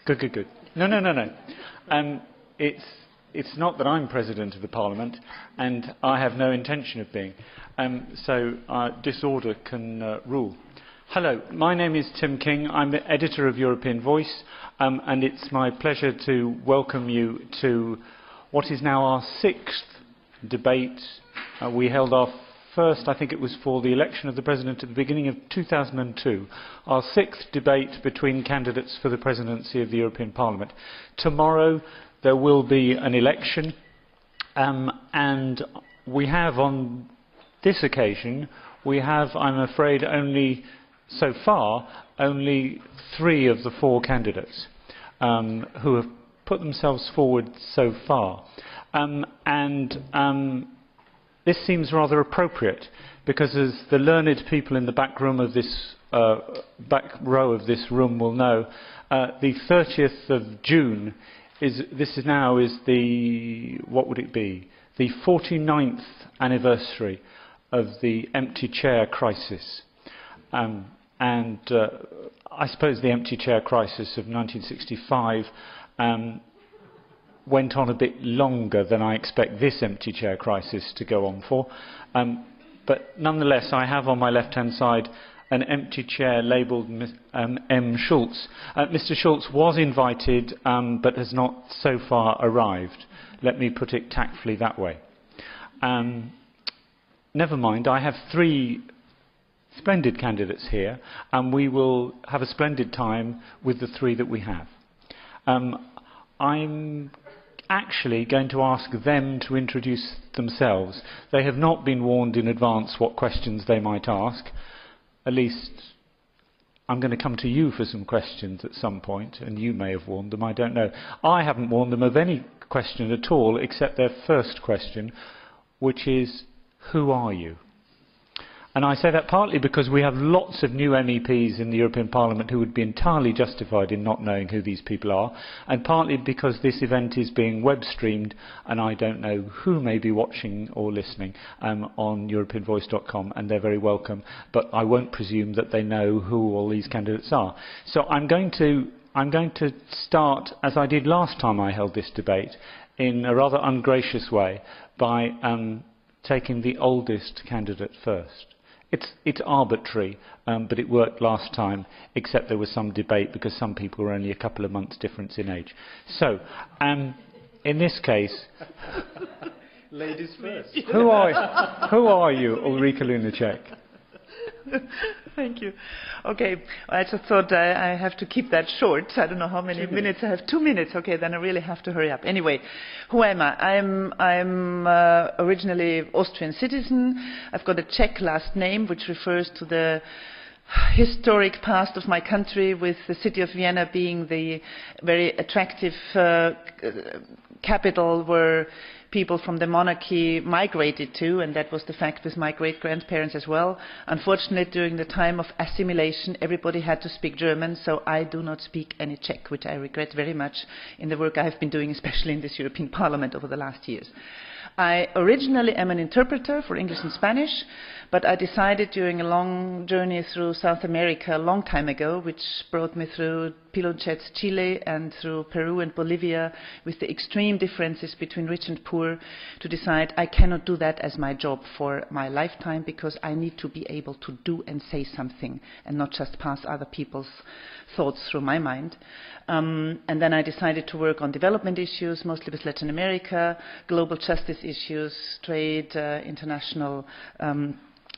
Good, good, good. No, no, no, no. It's not that I'm President of the Parliament, and I have no intention of being. So disorder can rule. Hello, my name is Tim King. I'm the editor of European Voice, and it's my pleasure to welcome you to what is now our sixth debate. We held our first, I think it was for the election of the President at the beginning of 2002, our sixth debate between candidates for the presidency of the European Parliament. Tomorrow there will be an election, and we have on this occasion, we have, I'm afraid, only so far, only 3 of the 4 candidates who have put themselves forward so far. This seems rather appropriate because, as the learned people in the back room of this back row of this room will know, the 30th of June is the, what would it be? The 49th anniversary of the empty chair crisis. I suppose the empty chair crisis of 1965 went on a bit longer than I expect this empty chair crisis to go on for. But nonetheless, I have on my left-hand side an empty chair labelled M. Schulz. Mr. Schulz was invited, but has not so far arrived. Let me put it tactfully that way. Never mind, I have 3 splendid candidates here, and we will have a splendid time with the 3 that we have. I'm actually going to ask them to introduce themselves. They have not been warned in advance what questions they might ask. At least I'm going to come to you for some questions at some point, and you may have warned them, I don't know. I haven't warned them of any question at all except their first question, which is, who are you? And I say that partly because we have lots of new MEPs in the European Parliament who would be entirely justified in not knowing who these people are, and partly because this event is being web-streamed and I don't know who may be watching or listening on EuropeanVoice.com, and they're very welcome, but I won't presume that they know who all these candidates are. So I'm going to start, as I did last time I held this debate, in a rather ungracious way by taking the oldest candidate first. It's arbitrary, but it worked last time, except there was some debate because some people were only a couple of months difference in age. So, in this case... Ladies first. Who are you, Ulrike Lunacek? Thank you. Okay, I just thought I have to keep that short. I don't know how many minutes. I have 2 minutes. Okay, then I really have to hurry up. Anyway, who am I? I'm originally Austrian citizen. I've got a Czech last name, which refers to the historic past of my country, with the city of Vienna being the very attractive capital where people from the monarchy migrated to, and that was the fact with my great-grandparents as well. Unfortunately, during the time of assimilation, everybody had to speak German, so I do not speak any Czech, which I regret very much in the work I have been doing, especially in this European Parliament over the last years. I originally am an interpreter for English and Spanish, but I decided during a long journey through South America a long time ago, which brought me through Pinochet's Chile and through Peru and Bolivia, with the extreme differences between rich and poor, to decide I cannot do that as my job for my lifetime, because I need to be able to do and say something and not just pass other people's thoughts through my mind. And then I decided to work on development issues, mostly with Latin America, global justice issues, trade, international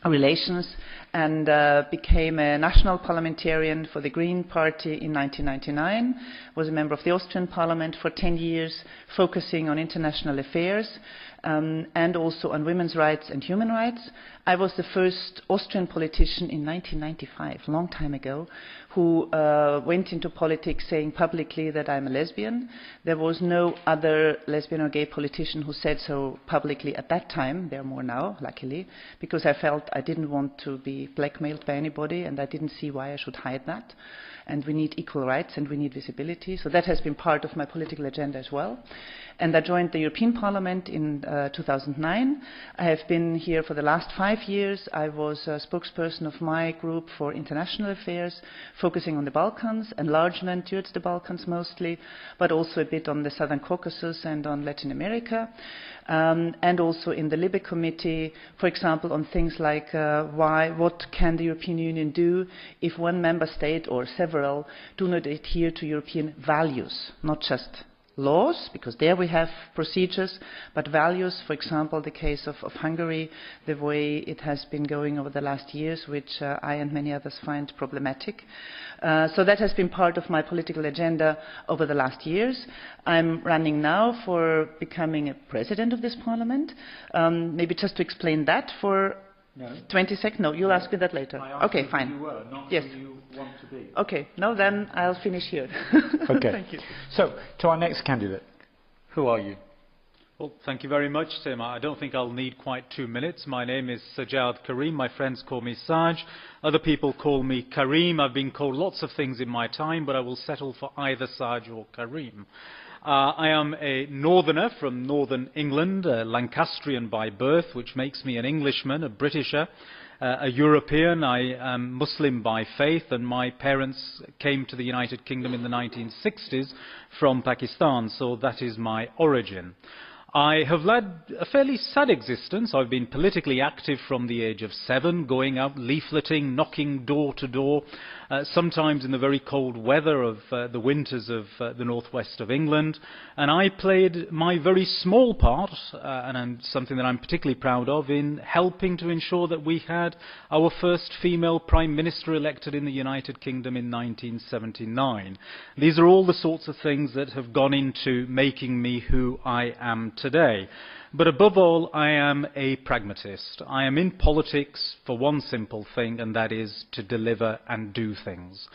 relations, and became a national parliamentarian for the Green Party in 1999, was a member of the Austrian Parliament for 10 years, focusing on international affairs and also on women's rights and human rights. I was the first Austrian politician in 1995, a long time ago, who went into politics saying publicly that I'm a lesbian. There was no other lesbian or gay politician who said so publicly at that time. There are more now, luckily, because I felt I didn't want to be blackmailed by anybody, and I didn't see why I should hide that. and we need equal rights and we need visibility. So that has been part of my political agenda as well. And I joined the European Parliament in 2009. I have been here for the last 5 years. I was a spokesperson of my group for international affairs, focusing on the Balkans, enlargement towards the Balkans mostly, but also a bit on the Southern Caucasus and on Latin America. And also in the Libe Committee, for example, on things like what can the European Union do if one member state or several do not adhere to European values, not just laws, because there we have procedures, but values, for example, the case of Hungary, the way it has been going over the last years, which I and many others find problematic. So that has been part of my political agenda over the last years. I'm running now for becoming a president of this parliament. Maybe just to explain that for 20 seconds? No, you'll ask me that later. Okay, fine. You were, not yes. who you want to be. Okay, no, then I'll finish here. Okay. Thank you. So, to our next candidate. Who are you? Well, thank you very much, Tim. I don't think I'll need quite 2 minutes. My name is Sajjad Karim. My friends call me Saj. Other people call me Karim. I've been called lots of things in my time, but I will settle for either Saj or Karim. I am a northerner from northern England, Lancastrian by birth, which makes me an Englishman, a Britisher, a European. I am Muslim by faith, and my parents came to the United Kingdom in the 1960s from Pakistan, so that is my origin. I have led a fairly sad existence. I've been politically active from the age of 7, going out leafleting, knocking door to door, sometimes in the very cold weather of the winters of the northwest of England. And I played my very small part, and something that I'm particularly proud of, in helping to ensure that we had our first female Prime Minister elected in the United Kingdom in 1979. These are all the sorts of things that have gone into making me who I am today. But above all, I am a pragmatist. I am in politics for one simple thing, and that is to deliver and do things.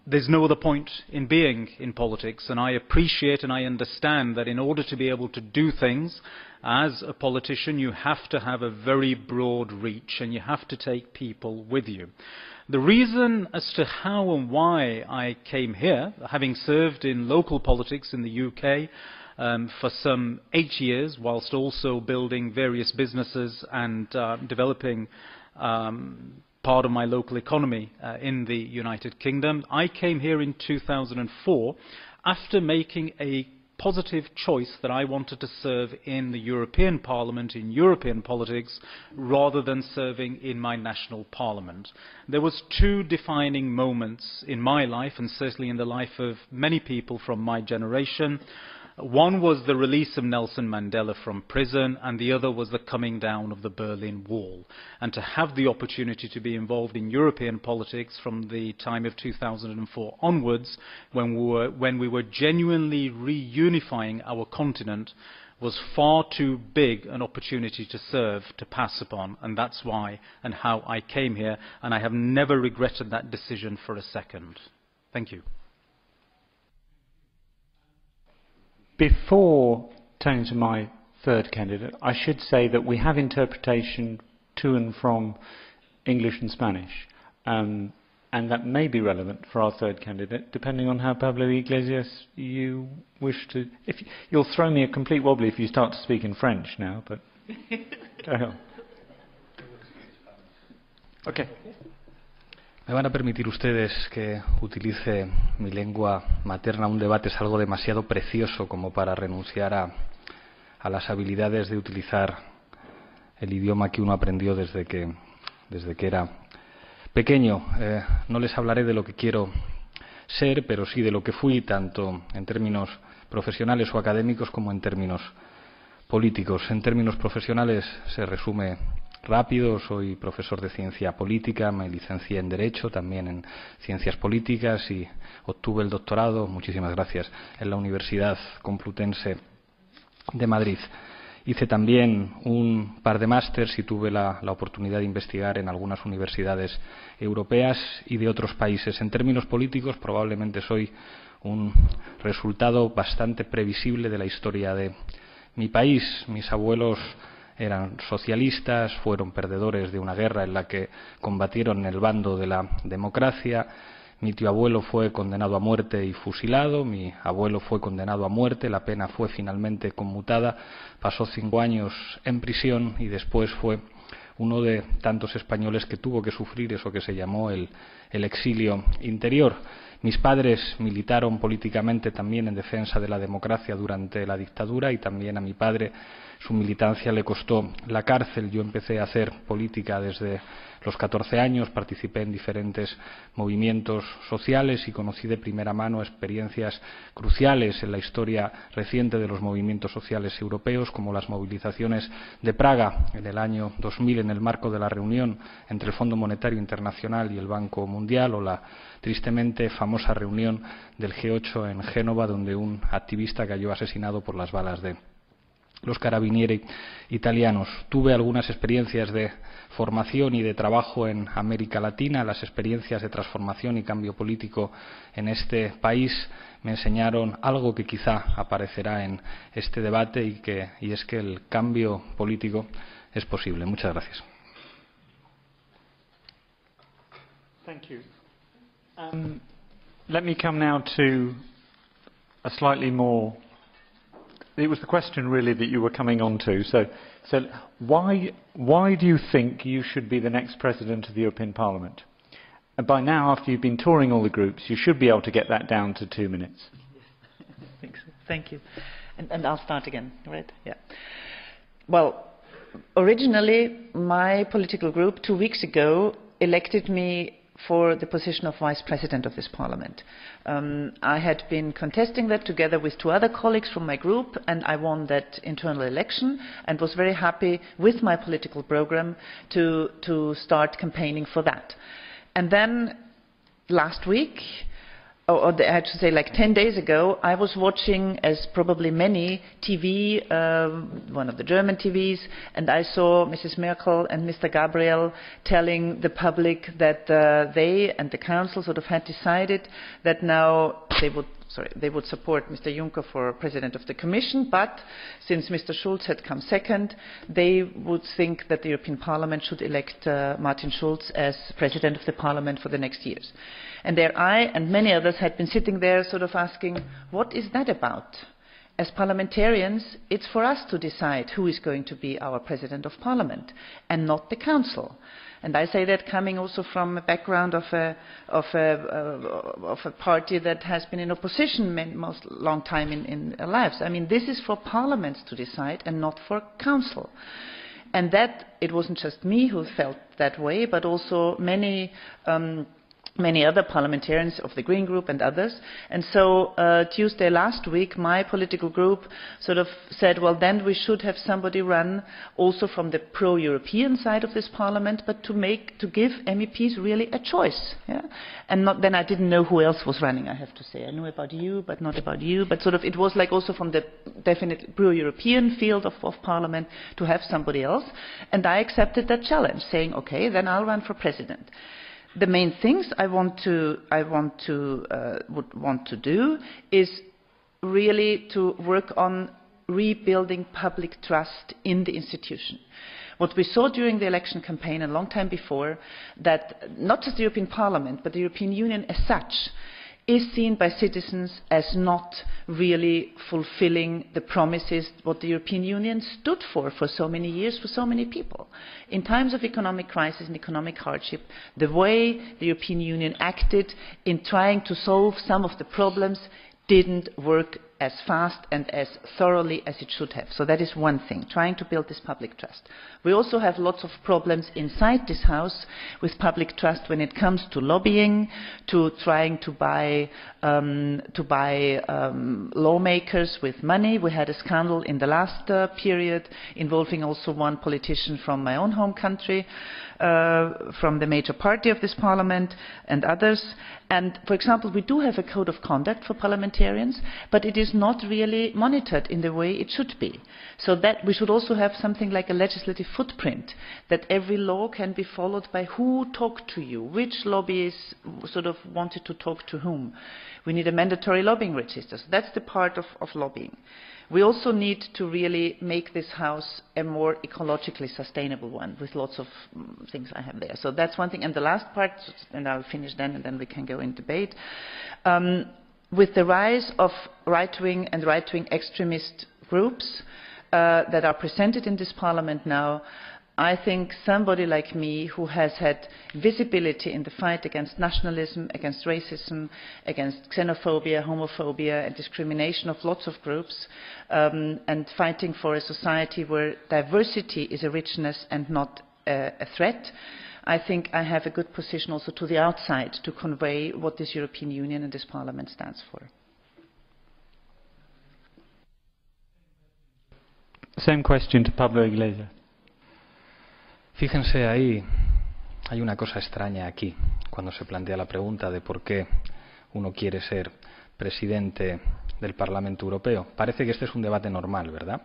There's no other point in being in politics, and I appreciate and I understand that in order to be able to do things as a politician, you have to have a very broad reach and you have to take people with you. The reason as to how and why I came here, having served in local politics in the UK for some 8 years, whilst also building various businesses and developing part of my local economy in the United Kingdom. I came here in 2004 after making a positive choice that I wanted to serve in the European Parliament, in European politics, rather than serving in my national parliament. There was 2 defining moments in my life, and certainly in the life of many people from my generation. One was the release of Nelson Mandela from prison, and the other was the coming down of the Berlin Wall. And to have the opportunity to be involved in European politics from the time of 2004 onwards, when we were genuinely reunifying our continent, was far too big an opportunity to serve, to pass upon, and that's why and how I came here, and I have never regretted that decision for a second. Thank you. Before turning to my third candidate, I should say that we have interpretation to and from English and Spanish, and that may be relevant for our third candidate, depending on how, Pablo Iglesias, you wish to... You'll throw me a complete wobbly if you start to speak in French now, but go on. Okay. Me van a permitir ustedes que utilice mi lengua materna. Un debate es algo demasiado precioso como para renunciar a las habilidades de utilizar el idioma que uno aprendió desde que era pequeño. No les hablaré de lo que quiero ser, pero sí de lo que fui, tanto en términos profesionales o académicos como en términos políticos. En términos profesionales se resume rápido. Soy profesor de ciencia política, me licencié en Derecho, también en Ciencias Políticas, y obtuve el doctorado, muchísimas gracias, en la Universidad Complutense de Madrid. Hice también un par de másters y tuve la oportunidad de investigar en algunas universidades europeas y de otros países. En términos políticos, probablemente soy un resultado bastante previsible de la historia de mi país. Mis abuelos eran socialistas, fueron perdedores de una guerra en la que combatieron en el bando de la democracia. Mi tío abuelo fue condenado a muerte y fusilado, mi abuelo fue condenado a muerte, la pena fue finalmente conmutada, pasó 5 años en prisión y después fue uno de tantos españoles que tuvo que sufrir eso que se llamó el exilio interior. Mis padres militaron políticamente también en defensa de la democracia durante la dictadura y también a mi padre su militancia le costó la cárcel. Yo empecé a hacer política desde los 14 años, participé en diferentes movimientos sociales y conocí de primera mano experiencias cruciales en la historia reciente de los movimientos sociales europeos, como las movilizaciones de Praga en el año 2000 en el marco de la reunión entre el Fondo Monetario Internacional y el Banco Mundial, o la tristemente famosa reunión del G8 en Génova, donde un activista cayó asesinado por las balas de los carabinieri italianos. Tuve algunas experiencias de formación y de trabajo en América Latina. Las experiencias de transformación y cambio político en este país me enseñaron algo que quizá aparecerá en este debate y es que el cambio político es posible. Muchas gracias. Thank you. Let me come now to a slightly more. It was the question really that you were coming on to. So why do you think you should be the next president of the European Parliament? And by now, after you've been touring all the groups, you should be able to get that down to 2 minutes. I think so. Thank you. And I'll start again, right? Yeah. Well, originally, my political group 2 weeks ago elected me for the position of Vice President of this Parliament. I had been contesting that together with 2 other colleagues from my group, and I won that internal election and was very happy with my political program to start campaigning for that. And then last week, or I had to say like 10 days ago, I was watching, as probably many, TV, one of the German TVs, and I saw Mrs. Merkel and Mr. Gabriel telling the public that they and the Council sort of had decided that now they would support Mr. Juncker for President of the Commission, but since Mr. Schulz had come second, they would think that the European Parliament should elect Martin Schulz as President of the Parliament for the next years. And there I and many others had been sitting there sort of asking, what is that about? As parliamentarians, it's for us to decide who is going to be our President of Parliament, and not the Council. And I say that coming also from a background of a party that has been in opposition most long time in our lives. I mean, this is for parliaments to decide and not for Council. And that, it wasn't just me who felt that way, but also many other parliamentarians of the Green Group and others. And so Tuesday last week, my political group sort of said, well, then we should have somebody run also from the pro-European side of this Parliament, but to give MEPs really a choice. Yeah? And then I didn't know who else was running, I have to say. I knew about you, but not about you. But sort of it was like also from the definite pro-European field of Parliament to have somebody else. And I accepted that challenge, saying, okay, then I'll run for president. The main things I would want to do is really to work on rebuilding public trust in the institution. What we saw during the election campaign a long time before, that not just the European Parliament, but the European Union as such, is seen by citizens as not really fulfilling the promises what the European Union stood for so many years, for so many people. In times of economic crisis and economic hardship, the way the European Union acted in trying to solve some of the problems didn't work as fast and as thoroughly as it should have. So that is one thing, trying to build this public trust. We also have lots of problems inside this House with public trust when it comes to lobbying, to trying to buy lawmakers with money. We had a scandal in the last period involving also one politician from my own home country, from the major party of this Parliament and others. And, for example, we do have a code of conduct for parliamentarians, but it is is not really monitored in the way it should be. So that we should also have something like a legislative footprint, that every law can be followed by who talked to you, which lobbyists sort of wanted to talk to whom. We need a mandatory lobbying register. So that's the part of lobbying. We also need to really make this house a more ecologically sustainable one, with lots of things I have there. So that's one thing. And the last part, and I'll finish then, and then we can go in debate. With the rise of right-wing and right-wing extremist groups that are presented in this parliament now, I think somebody like me, who has had visibility in the fight against nationalism, against racism, against xenophobia, homophobia and discrimination of lots of groups, and fighting for a society where diversity is a richness and not a threat, I think I have a good position also to the outside to convey what this European Union and this Parliament stands for. Same question to Pablo Iglesias. Fíjense, ahí hay una cosa extraña aquí, cuando se plantea la pregunta de por qué uno quiere ser presidente del Parlamento Europeo. Parece que este es un debate normal, ¿verdad?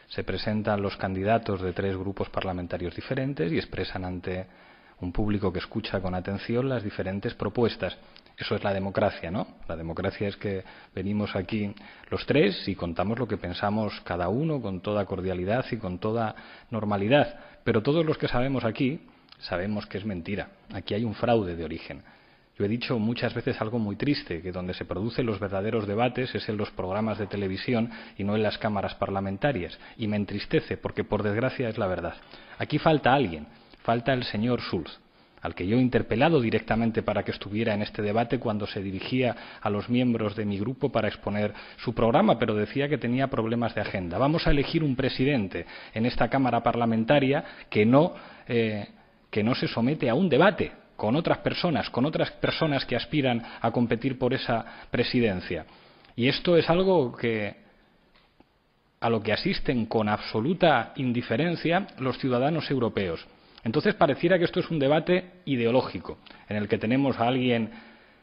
Se presentan los candidatos de 3 grupos parlamentarios diferentes y expresan ante un público que escucha con atención las diferentes propuestas. Eso es la democracia, ¿no? La democracia es que venimos aquí los 3 y contamos lo que pensamos cada uno con toda cordialidad y con toda normalidad. Pero todos los que sabemos aquí sabemos que es mentira. Aquí hay un fraude de origen. Yo he dicho muchas veces algo muy triste, que donde se producen los verdaderos debates es en los programas de televisión y no en las cámaras parlamentarias. Y me entristece porque, por desgracia, es la verdad. Aquí falta alguien, falta el señor Schulz, al que yo he interpelado directamente para que estuviera en este debate cuando se dirigía a los miembros de mi grupo para exponer su programa, pero decía que tenía problemas de agenda. Vamos a elegir un presidente en esta Cámara parlamentaria que no se somete a un debate con otras personas que aspiran a competir por esa presidencia. Y esto es algo a lo que asisten con absoluta indiferencia los ciudadanos europeos. Entonces pareciera que esto es un debate ideológico, en el que tenemos a alguien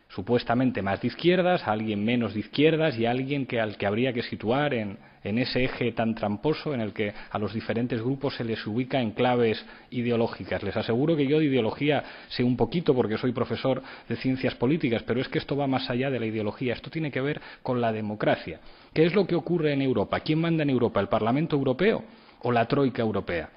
supuestamente más de izquierdas, a alguien menos de izquierdas y a alguien al que habría que situar en ese eje tan tramposo en el que a los diferentes grupos se les ubica en claves ideológicas. Les aseguro que yo de ideología sé un poquito porque soy profesor de ciencias políticas, pero es que esto va más allá de la ideología, esto tiene que ver con la democracia. ¿Qué es lo que ocurre en Europa? ¿Quién manda en Europa? ¿El Parlamento Europeo o la Troika Europea?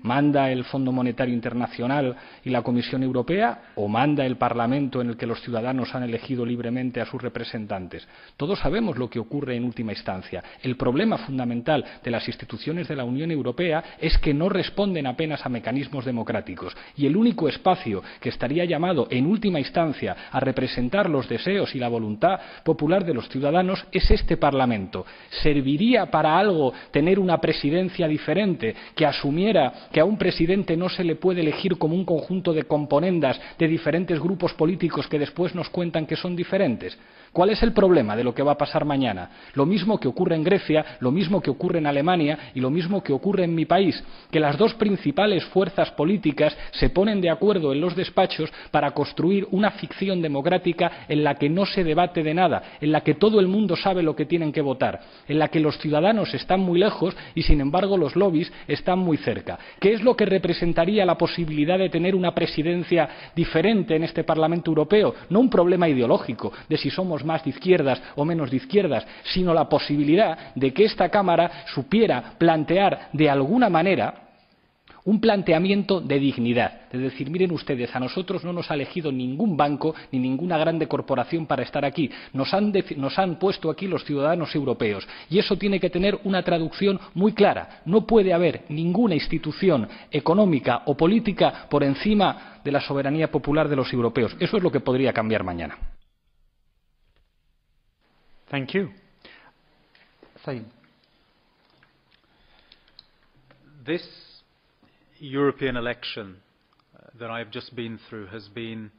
¿Manda el Fondo Monetario Internacional y la Comisión Europea o manda el Parlamento en el que los ciudadanos han elegido libremente a sus representantes? Todos sabemos lo que ocurre en última instancia. El problema fundamental de las instituciones de la Unión Europea es que no responden apenas a mecanismos democráticos y el único espacio que estaría llamado en última instancia a representar los deseos y la voluntad popular de los ciudadanos es este Parlamento. ¿Serviría para algo tener una presidencia diferente que asumiera que a un presidente no se le puede elegir como un conjunto de componendas de diferentes grupos políticos que después nos cuentan que son diferentes? ¿Cuál es el problema de lo que va a pasar mañana? Lo mismo que ocurre en Grecia, lo mismo que ocurre en Alemania y lo mismo que ocurre en mi país, que las 2 principales fuerzas políticas se ponen de acuerdo en los despachos para construir una ficción democrática en la que no se debate de nada, en la que todo el mundo sabe lo que tienen que votar, en la que los ciudadanos están muy lejos y sin embargo los lobbies están muy cerca. ¿Qué es lo que representaría la posibilidad de tener una presidencia diferente en este Parlamento Europeo? No un problema ideológico de si somos más de izquierdas o menos de izquierdas, sino la posibilidad de que esta Cámara supiera plantear de alguna manera un planteamiento de dignidad. Es decir, miren ustedes, a nosotros no nos ha elegido ningún banco ni ninguna grande corporación para estar aquí. Nos han puesto aquí los ciudadanos europeos. Y eso tiene que tener una traducción muy clara. No puede haber ninguna institución económica o política por encima de la soberanía popular de los europeos. Eso es lo que podría cambiar mañana. Thank you. This European election that I have just been through has been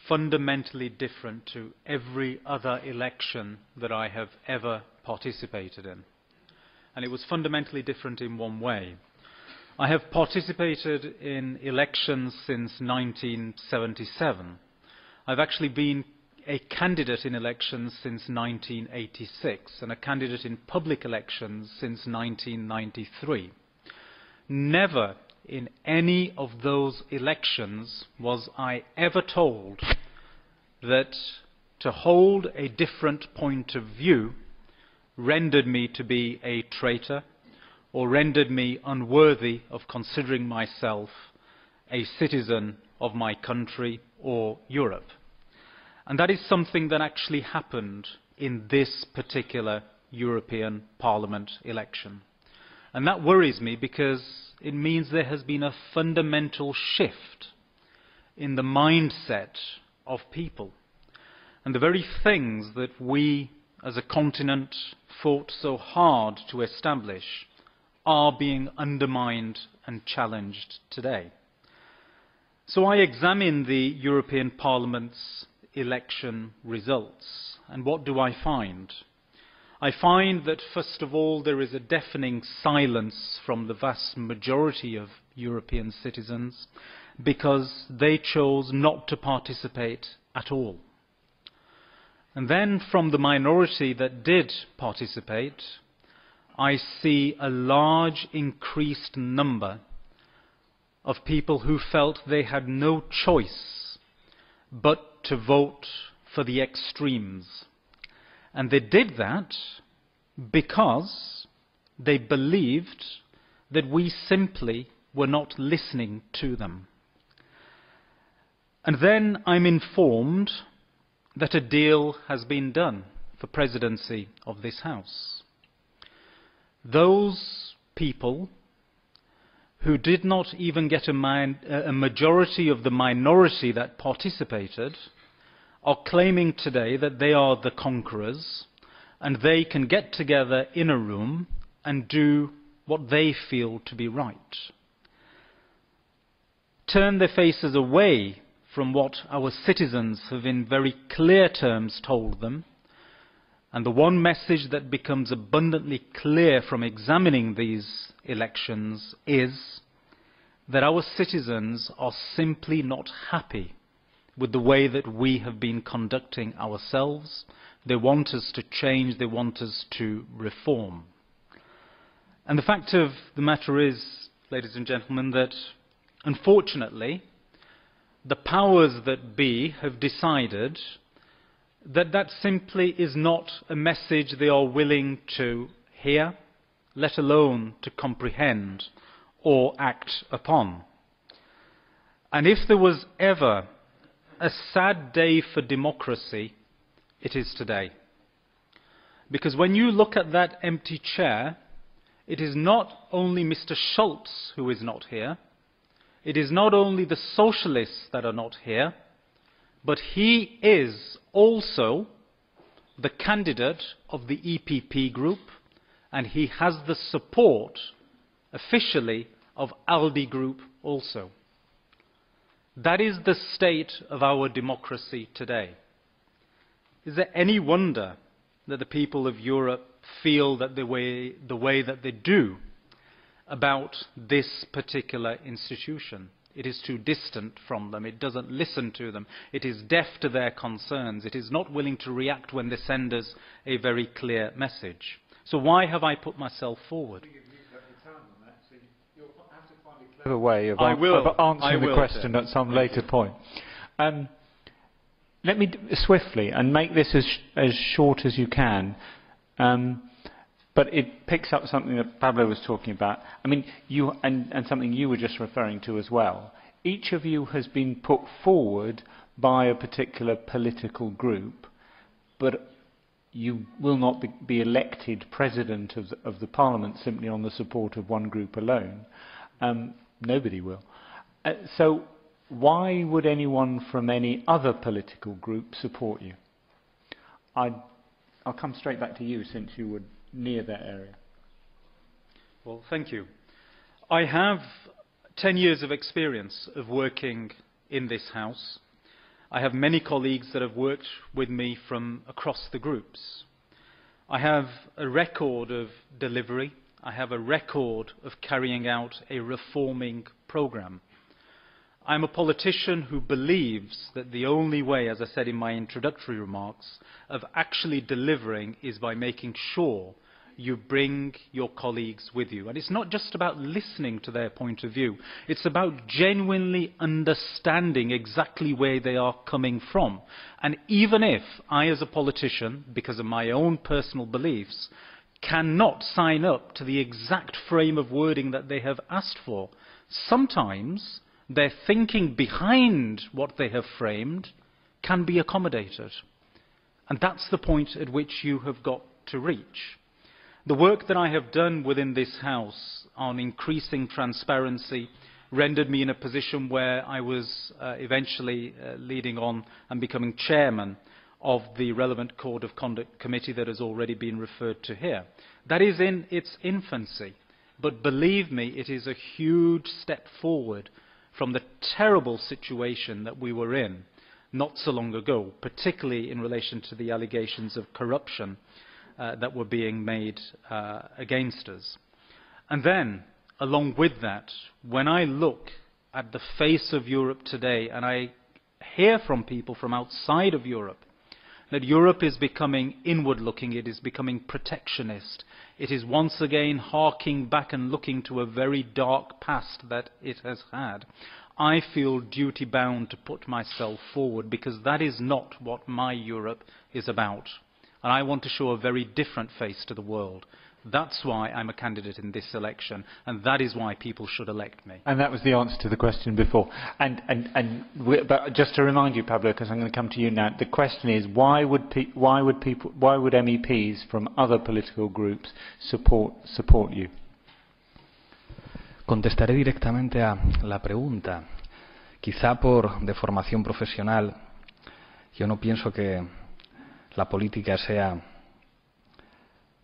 fundamentally different to every other election that I have ever participated in. And it was fundamentally different in one way. I have participated in elections since 1977. I've actually been a candidate in elections since 1986 and a candidate in public elections since 1993. Never in any of those elections was I ever told that to hold a different point of view rendered me to be a traitor or rendered me unworthy of considering myself a citizen of my country or Europe. And that is something that actually happened in this particular European Parliament election. And that worries me because it means there has been a fundamental shift in the mindset of people. And the very things that we as a continent fought so hard to establish are being undermined and challenged today. So I examine the European Parliament's election results, and what do I find? I find that, first of all, there is a deafening silence from the vast majority of European citizens because they chose not to participate at all. And then from the minority that did participate, I see a large increased number of people who felt they had no choice but to vote for the extremes. And they did that because they believed that we simply were not listening to them. And then I'm informed that a deal has been done for presidency of this House. Those people who did not even get a majority of the minority that participated are claiming today that they are the conquerors and they can get together in a room and do what they feel to be right. Turn their faces away from what our citizens have in very clear terms told them. And the one message that becomes abundantly clear from examining these elections is that our citizens are simply not happy with the way that we have been conducting ourselves. They want us to change, they want us to reform. And the fact of the matter is, ladies and gentlemen, that unfortunately the powers that be have decided that that simply is not a message they are willing to hear, let alone to comprehend or act upon. And if there was ever a sad day for democracy, it is today. Because when you look at that empty chair, it is not only Mr. Schulz who is not here, it is not only the socialists that are not here, but he is also the candidate of the EPP group, and he has the support officially of ALDE group also. That is the state of our democracy today. Is there any wonder that the people of Europe feel that the way that they do about this particular institution? It is too distant from them. It doesn't listen to them. It is deaf to their concerns. It is not willing to react when they send us a very clear message. So why have I put myself forward? A way of answering the question at some later point. Let me swiftly and make this as short as you can, but it picks up something that Pablo was talking about. I mean, you and something you were just referring to as well. Each of you has been put forward by a particular political group, but you will not be elected president of the Parliament simply on the support of one group alone. Nobody will. So why would anyone from any other political group support you? I'll come straight back to you since you were near that area. Well, thank you. I have 10 years of experience of working in this House. I have many colleagues that have worked with me from across the groups. I have a record of delivery. I have a record of carrying out a reforming programme. I'm a politician who believes that the only way, as I said in my introductory remarks, of actually delivering is by making sure you bring your colleagues with you. And it's not just about listening to their point of view. It's about genuinely understanding exactly where they are coming from. And even if I, as a politician, because of my own personal beliefs, cannot sign up to the exact frame of wording that they have asked for, sometimes their thinking behind what they have framed can be accommodated. And that's the point at which you have got to reach. The work that I have done within this House on increasing transparency rendered me in a position where I was eventually leading on and becoming chairman of the relevant Code of Conduct Committee that has already been referred to here. That is in its infancy, but believe me, it is a huge step forward from the terrible situation that we were in not so long ago, particularly in relation to the allegations of corruption that were being made against us. And then, along with that, when I look at the face of Europe today, and I hear from people from outside of Europe, that Europe is becoming inward-looking, it is becoming protectionist, it is once again harking back and looking to a very dark past that it has had, I feel duty-bound to put myself forward, because that is not what my Europe is about. And I want to show a very different face to the world. That's why I'm a candidate in this election, and that is why people should elect me. And that was the answer to the question before. But just to remind you, Pablo, because I'm going to come to you now, the question is why would MEPs from other political groups support you? Contestaré directamente a la pregunta. Quizá por deformación profesional, yo no pienso que la política sea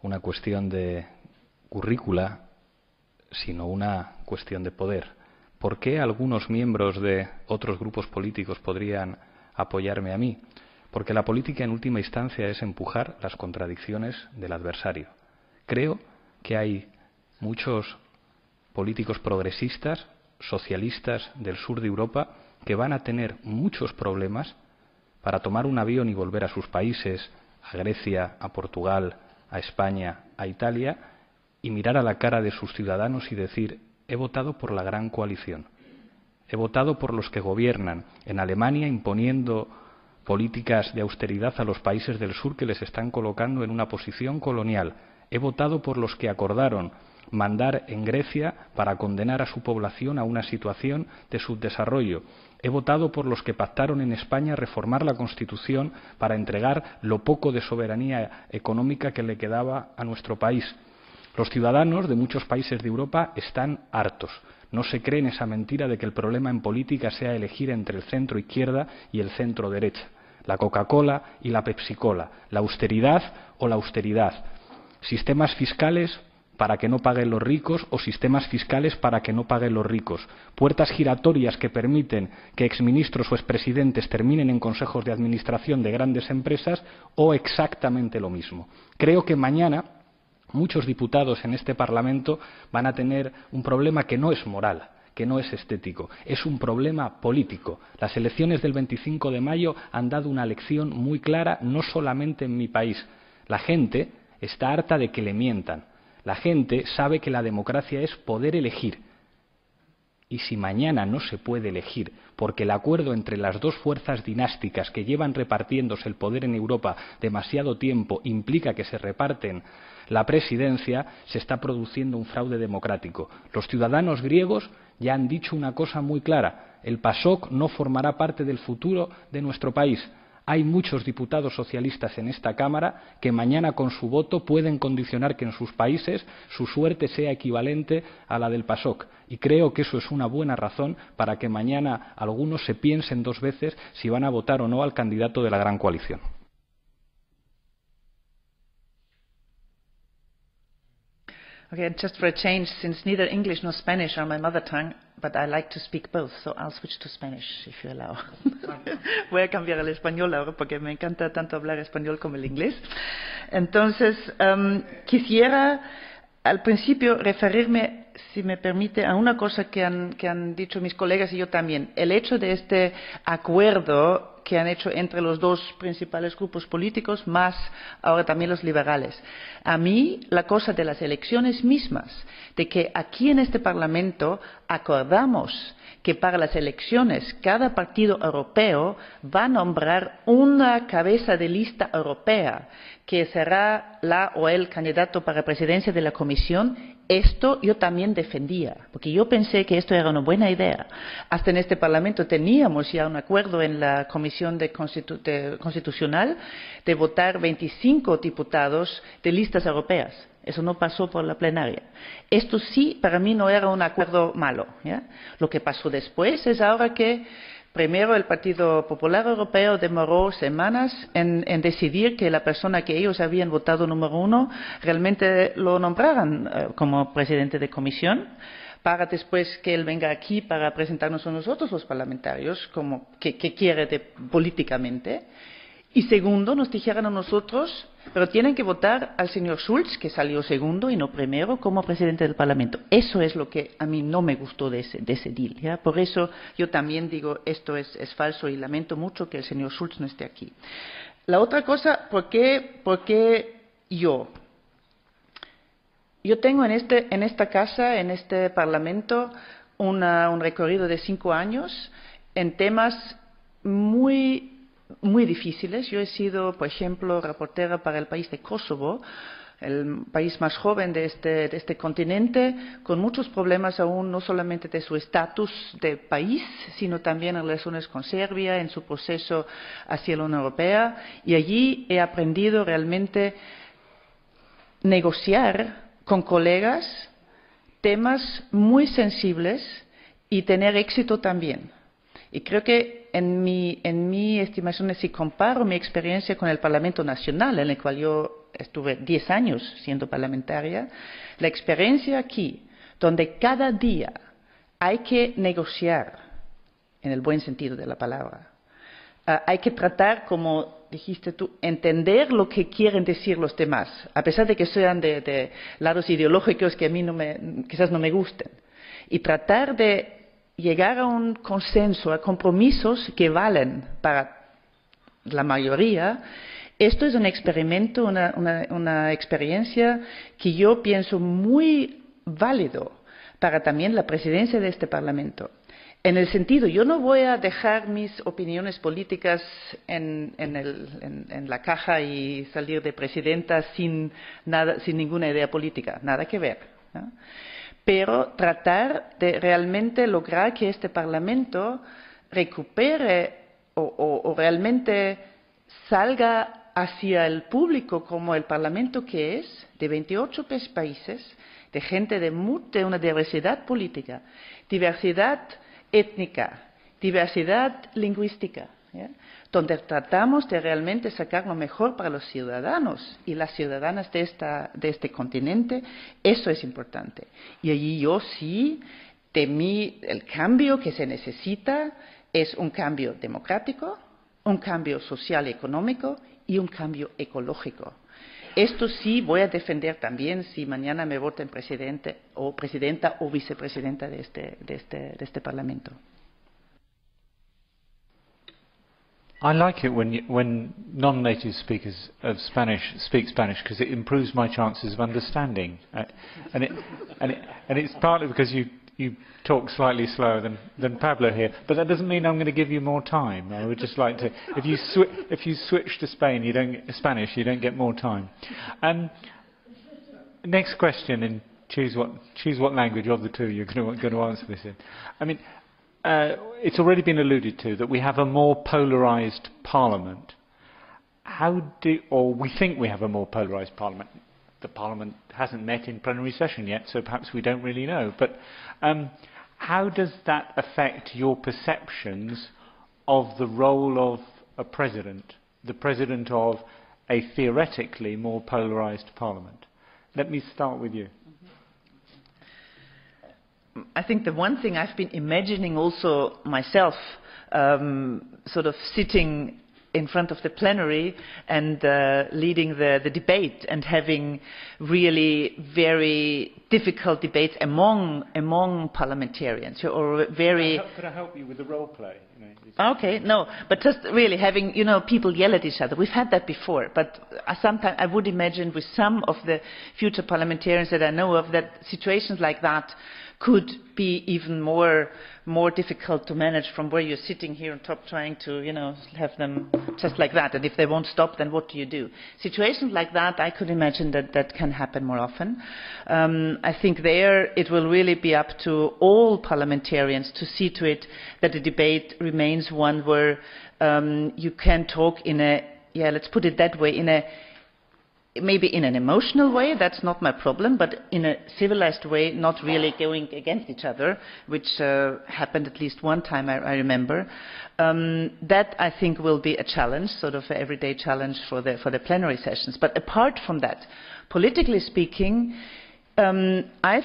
una cuestión de currícula, sino una cuestión de poder. ¿Por qué algunos miembros de otros grupos políticos podrían apoyarme a mí? Porque la política en última instancia es empujar las contradicciones del adversario. Creo que hay muchos políticos progresistas, socialistas del sur de Europa, que van a tener muchos problemas para tomar un avión y volver a sus países, a Grecia, a Portugal, a España, a Italia, y mirar a la cara de sus ciudadanos y decir: he votado por la gran coalición, he votado por los que gobiernan en Alemania imponiendo políticas de austeridad a los países del sur que les están colocando en una posición colonial, he votado por los que acordaron mandar en Grecia para condenar a su población a una situación de subdesarrollo. He votado por los que pactaron en España reformar la Constitución para entregar lo poco de soberanía económica que le quedaba a nuestro país. Los ciudadanos de muchos países de Europa están hartos. No se creen esa mentira de que el problema en política sea elegir entre el centro izquierda y el centro derecha, la Coca-Cola y la Pepsi-Cola, la austeridad o la austeridad, sistemas fiscales para que no paguen los ricos o sistemas fiscales para que no paguen los ricos, puertas giratorias que permiten que exministros o expresidentes terminen en consejos de administración de grandes empresas, o exactamente lo mismo. Creo que mañana muchos diputados en este Parlamento van a tener un problema que no es moral, que no es estético, es un problema político. Las elecciones del 25 de mayo han dado una lección muy clara, no solamente en mi país. La gente está harta de que le mientan. La gente sabe que la democracia es poder elegir. Y si mañana no se puede elegir, porque el acuerdo entre las dos fuerzas dinásticas que llevan repartiéndose el poder en Europa demasiado tiempo implica que se reparten la presidencia, se está produciendo un fraude democrático. Los ciudadanos griegos ya han dicho una cosa muy clara: el PASOK no formará parte del futuro de nuestro país. Hay muchos diputados socialistas en esta Cámara que mañana con su voto pueden condicionar que en sus países su suerte sea equivalente a la del PASOK. Y creo que eso es una buena razón para que mañana algunos se piensen dos veces si van a votar o no al candidato de la gran coalición. Okay, and just for a change, since neither English nor Spanish are my mother tongue, but I like to speak both, so I'll switch to Spanish, if you allow. Voy a cambiar al español ahora porque me encanta tanto hablar español como el inglés. Entonces, quisiera al principio referirme si me permite, a una cosa que han dicho mis colegas y yo también. El hecho de este acuerdo que han hecho entre los dos principales grupos políticos, más ahora también los liberales. A mí, la cosa de las elecciones mismas, de que aquí en este Parlamento acordamos que para las elecciones cada partido europeo va a nombrar una cabeza de lista europea que será la o el candidato para presidencia de la Comisión. Esto yo también defendía, porque yo pensé que esto era una buena idea. Hasta en este Parlamento teníamos ya un acuerdo en la Comisión Constitucional de votar 25 diputados de listas europeas. Eso no pasó por la plenaria. Esto sí, para mí no era un acuerdo malo, ¿ya? Lo que pasó después es ahora que primero el Partido Popular Europeo demoró semanas en decidir que la persona que ellos habían votado número 1 realmente lo nombraran como presidente de comisión, para después que él venga aquí para presentarnos a nosotros los parlamentarios como que quiere políticamente. Y segundo, nos dijeron a nosotros, pero tienen que votar al señor Schulz, que salió segundo y no primero, como presidente del Parlamento. Eso es lo que a mí no me gustó de ese deal, ¿ya? Por eso yo también digo, esto es falso y lamento mucho que el señor Schulz no esté aquí. La otra cosa, ¿por qué yo? Yo tengo en esta casa, en este Parlamento, un recorrido de 5 años en temas muy difíciles. Yo he sido, por ejemplo, reportera para el país de Kosovo, el país más joven de este continente, con muchos problemas aún, no solamente de su estatus de país, sino también en relaciones con Serbia, en su proceso hacia la Unión Europea. Y allí he aprendido realmente negociar con colegas temas muy sensibles y tener éxito también. Y creo que en mi estimación, si comparo mi experiencia con el Parlamento Nacional, en el cual yo estuve 10 años siendo parlamentaria, la experiencia aquí, donde cada día hay que negociar, en el buen sentido de la palabra, hay que tratar, como dijiste tú, entender lo que quieren decir los demás, a pesar de que sean de lados ideológicos que a mí quizás no me gusten, y tratar de llegar a un consenso, a compromisos que valen para la mayoría. Esto es un experimento, una experiencia que yo pienso muy válido para también la presidencia de este Parlamento. En el sentido, yo no voy a dejar mis opiniones políticas en la caja y salir de presidenta sin ninguna idea política, nada que ver, ¿no? Pero tratar de realmente lograr que este Parlamento recupere o realmente salga hacia el público como el Parlamento que es, de 28 países, de gente de una diversidad política, diversidad étnica, diversidad lingüística, ¿ya? Donde tratamos de realmente sacar lo mejor para los ciudadanos y las ciudadanas de este continente. Eso es importante. Y allí yo sí, el cambio que se necesita es un cambio democrático, un cambio social y económico y un cambio ecológico. Esto sí voy a defender también si mañana me voten presidente o presidenta o vicepresidenta de este Parlamento. I like it when non-native speakers of Spanish speak Spanish because it improves my chances of understanding, and it's partly because you talk slightly slower than Pablo here, but that doesn't mean I'm going to give you more time. I would just like to, if you switch to Spanish, you don't get more time. Next question, and choose what language of the two you're going to answer this in. I mean, it's already been alluded to that we have a more polarised Parliament. We think we have a more polarised Parliament. The Parliament hasn't met in plenary session yet, so perhaps we don't really know. But how does that affect your perceptions of the role of a president, the president of a theoretically more polarised Parliament? Let me start with you. I think the one thing I've been imagining also myself, sort of sitting in front of the plenary and leading the debate and having really very difficult debates among parliamentarians, or very... Could I help you with the role play? Okay, no, but just really having, people yell at each other. We've had that before, but sometimes I would imagine with some of the future parliamentarians that I know of, that situations like that could be even more difficult to manage from where you're sitting here on top trying to, have them just like that. And if they won't stop, then what do you do? Situations like that, I could imagine that can happen more often. I think there it will really be up to all parliamentarians to see to it that the debate remains one where you can talk in a, let's put it that way, maybe in an emotional way, that's not my problem, but in a civilized way, not really going against each other, which happened at least one time, I remember. That, I think, will be a challenge, sort of an everyday challenge for the plenary sessions. But apart from that, politically speaking, I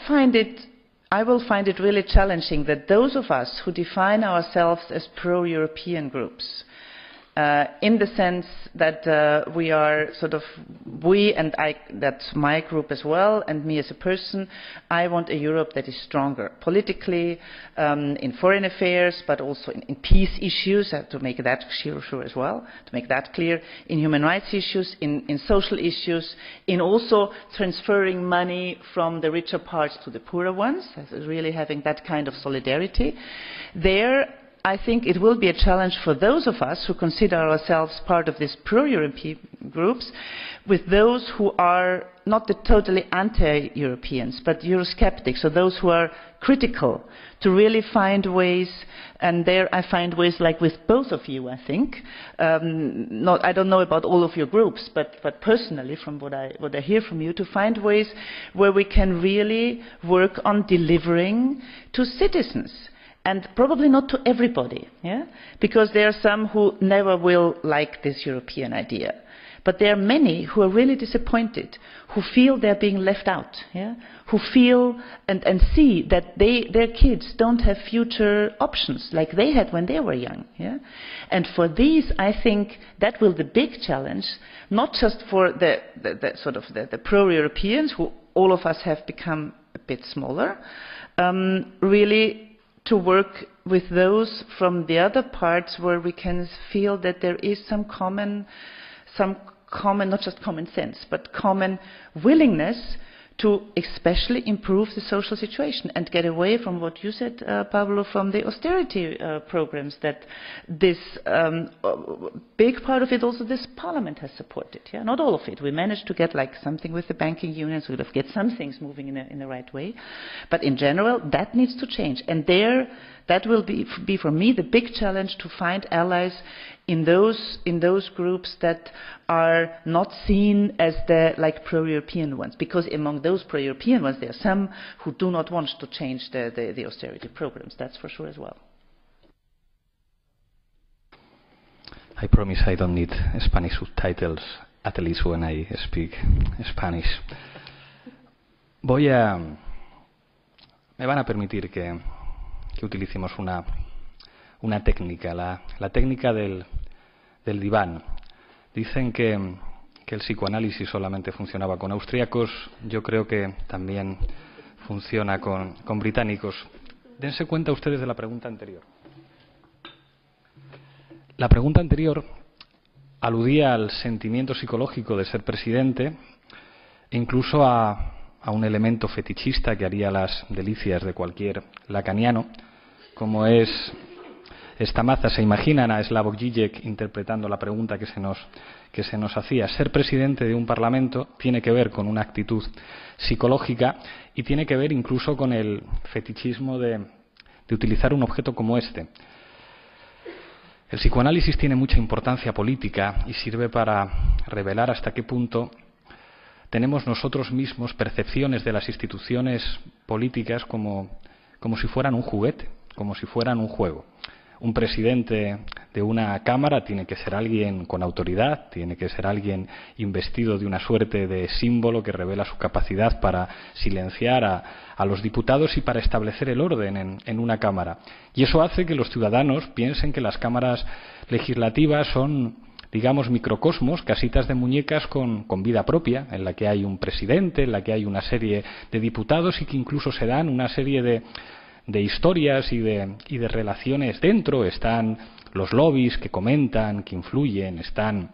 will find it really challenging that those of us who define ourselves as pro-European groups, in the sense that we are that's my group as well, and me as a person, I want a Europe that is stronger politically, in foreign affairs, but also in peace issues, I have to make that sure as well, to make that clear, in human rights issues, in social issues, in also transferring money from the richer parts to the poorer ones, really having that kind of solidarity. There, I think it will be a challenge for those of us who consider ourselves part of these pro-European groups, with those who are not the totally anti-Europeans, but Eurosceptics, so those who are critical, to really find ways, and there I find ways like with both of you, I think. I don't know about all of your groups, but personally, from what I hear from you, to find ways where we can really work on delivering to citizens. And probably not to everybody, because there are some who never will like this European idea. But there are many who are really disappointed, who feel they're being left out, who feel and see that their kids don't have future options like they had when they were young. And for these, I think that will be the big challenge, not just for the pro-Europeans, who all of us have become a bit smaller, really to work with those from the other parts where we can feel that there is some common, not just common sense, but common willingness to especially improve the social situation and get away from what you said, Pablo, from the austerity programs that this big part of it also this parliament has supported. Not all of it. We managed to get like something with the banking union, so we'll get some things moving in the right way. But in general, that needs to change. And that will be for me the big challenge, to find allies in those groups that are not seen as the pro-European ones, because among those pro-European ones there are some who do not want to change the austerity programs. That's for sure as well. I promise I don't need Spanish subtitles, at least when I speak Spanish. Me van a permitir que utilicemos una técnica, la técnica del diván. Dicen que el psicoanálisis solamente funcionaba con austríacos, yo creo que también funciona con británicos. Dense cuenta ustedes de la pregunta anterior. La pregunta anterior aludía al sentimiento psicológico de ser presidente e incluso a un elemento fetichista que haría las delicias de cualquier lacaniano, como es esta maza. Se imaginan a Slavoj Žižek interpretando la pregunta que se nos hacía. Ser presidente de un parlamento tiene que ver con una actitud psicológica y tiene que ver incluso con el fetichismo de utilizar un objeto como este. El psicoanálisis tiene mucha importancia política y sirve para revelar hasta qué punto tenemos nosotros mismos percepciones de las instituciones políticas como si fueran un juguete, como si fueran un juego. Un presidente de una Cámara tiene que ser alguien con autoridad, tiene que ser alguien investido de una suerte de símbolo que revela su capacidad para silenciar a los diputados y para establecer el orden en una Cámara. Y eso hace que los ciudadanos piensen que las cámaras legislativas son digamos, microcosmos, casitas de muñecas con vida propia, en la que hay un presidente, en la que hay una serie de diputados y que incluso se dan una serie de historias y de relaciones dentro. Están los lobbies que comentan, que influyen, están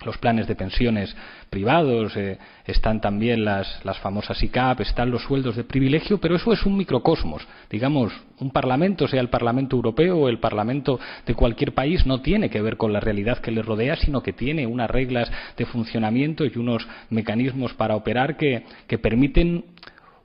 los planes de pensiones privados, están también las famosas ICAP, están los sueldos de privilegio, pero eso es un microcosmos. Digamos, un parlamento, sea el Parlamento Europeo o el Parlamento de cualquier país, no tiene que ver con la realidad que le rodea, sino que tiene unas reglas de funcionamiento y unos mecanismos para operar que permiten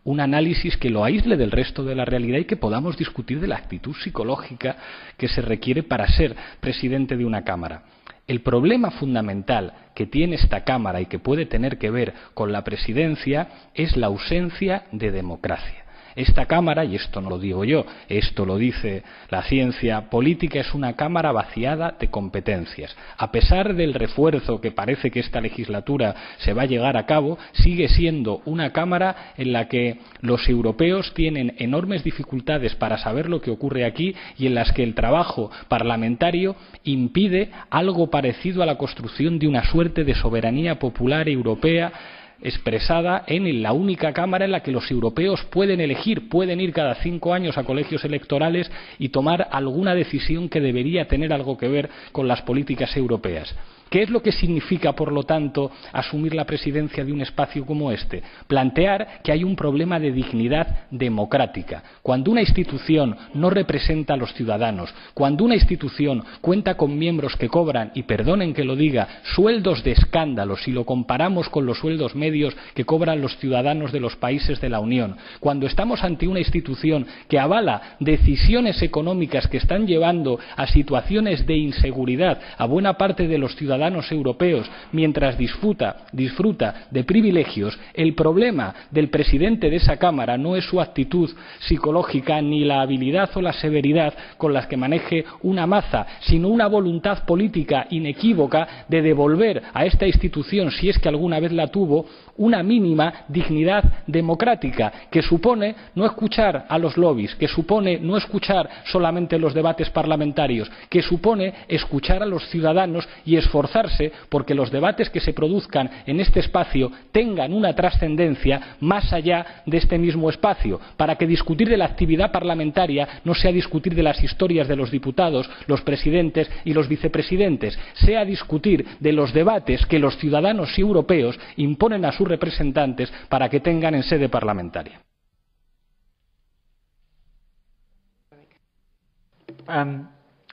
un análisis que lo aísle del resto de la realidad y que podamos discutir de la actitud psicológica que se requiere para ser presidente de una Cámara. El problema fundamental que tiene esta Cámara y que puede tener que ver con la presidencia es la ausencia de democracia. Esta Cámara, y esto no lo digo yo, esto lo dice la ciencia política, es una Cámara vaciada de competencias. A pesar del refuerzo que parece que esta legislatura se va a llevar a cabo, sigue siendo una Cámara en la que los europeos tienen enormes dificultades para saber lo que ocurre aquí y en las que el trabajo parlamentario impide algo parecido a la construcción de una suerte de soberanía popular europea expresada en la única Cámara en la que los europeos pueden elegir, pueden ir cada 5 años a colegios electorales y tomar alguna decisión que debería tener algo que ver con las políticas europeas. ¿Qué es lo que significa, por lo tanto, asumir la presidencia de un espacio como este? Plantear que hay un problema de dignidad democrática. Cuando una institución no representa a los ciudadanos, cuando una institución cuenta con miembros que cobran, y perdonen que lo diga, sueldos de escándalo si lo comparamos con los sueldos medios que cobran los ciudadanos de los países de la Unión, cuando estamos ante una institución que avala decisiones económicas que están llevando a situaciones de inseguridad a buena parte de los ciudadanos europeos mientras disfruta de privilegios, el problema del presidente de esa Cámara no es su actitud psicológica ni la habilidad o la severidad con las que maneje una maza, sino una voluntad política inequívoca de devolver a esta institución, si es que alguna vez la tuvo, una mínima dignidad democrática, que supone no escuchar a los lobbies, que supone no escuchar solamente los debates parlamentarios, que supone escuchar a los ciudadanos y esforzarse porque los debates que se produzcan en este espacio tengan una trascendencia más allá de este mismo espacio, para que discutir de la actividad parlamentaria no sea discutir de las historias de los diputados, los presidentes y los vicepresidentes, sea discutir de los debates que los ciudadanos europeos imponen a sus representantes para que tengan en sede parlamentaria.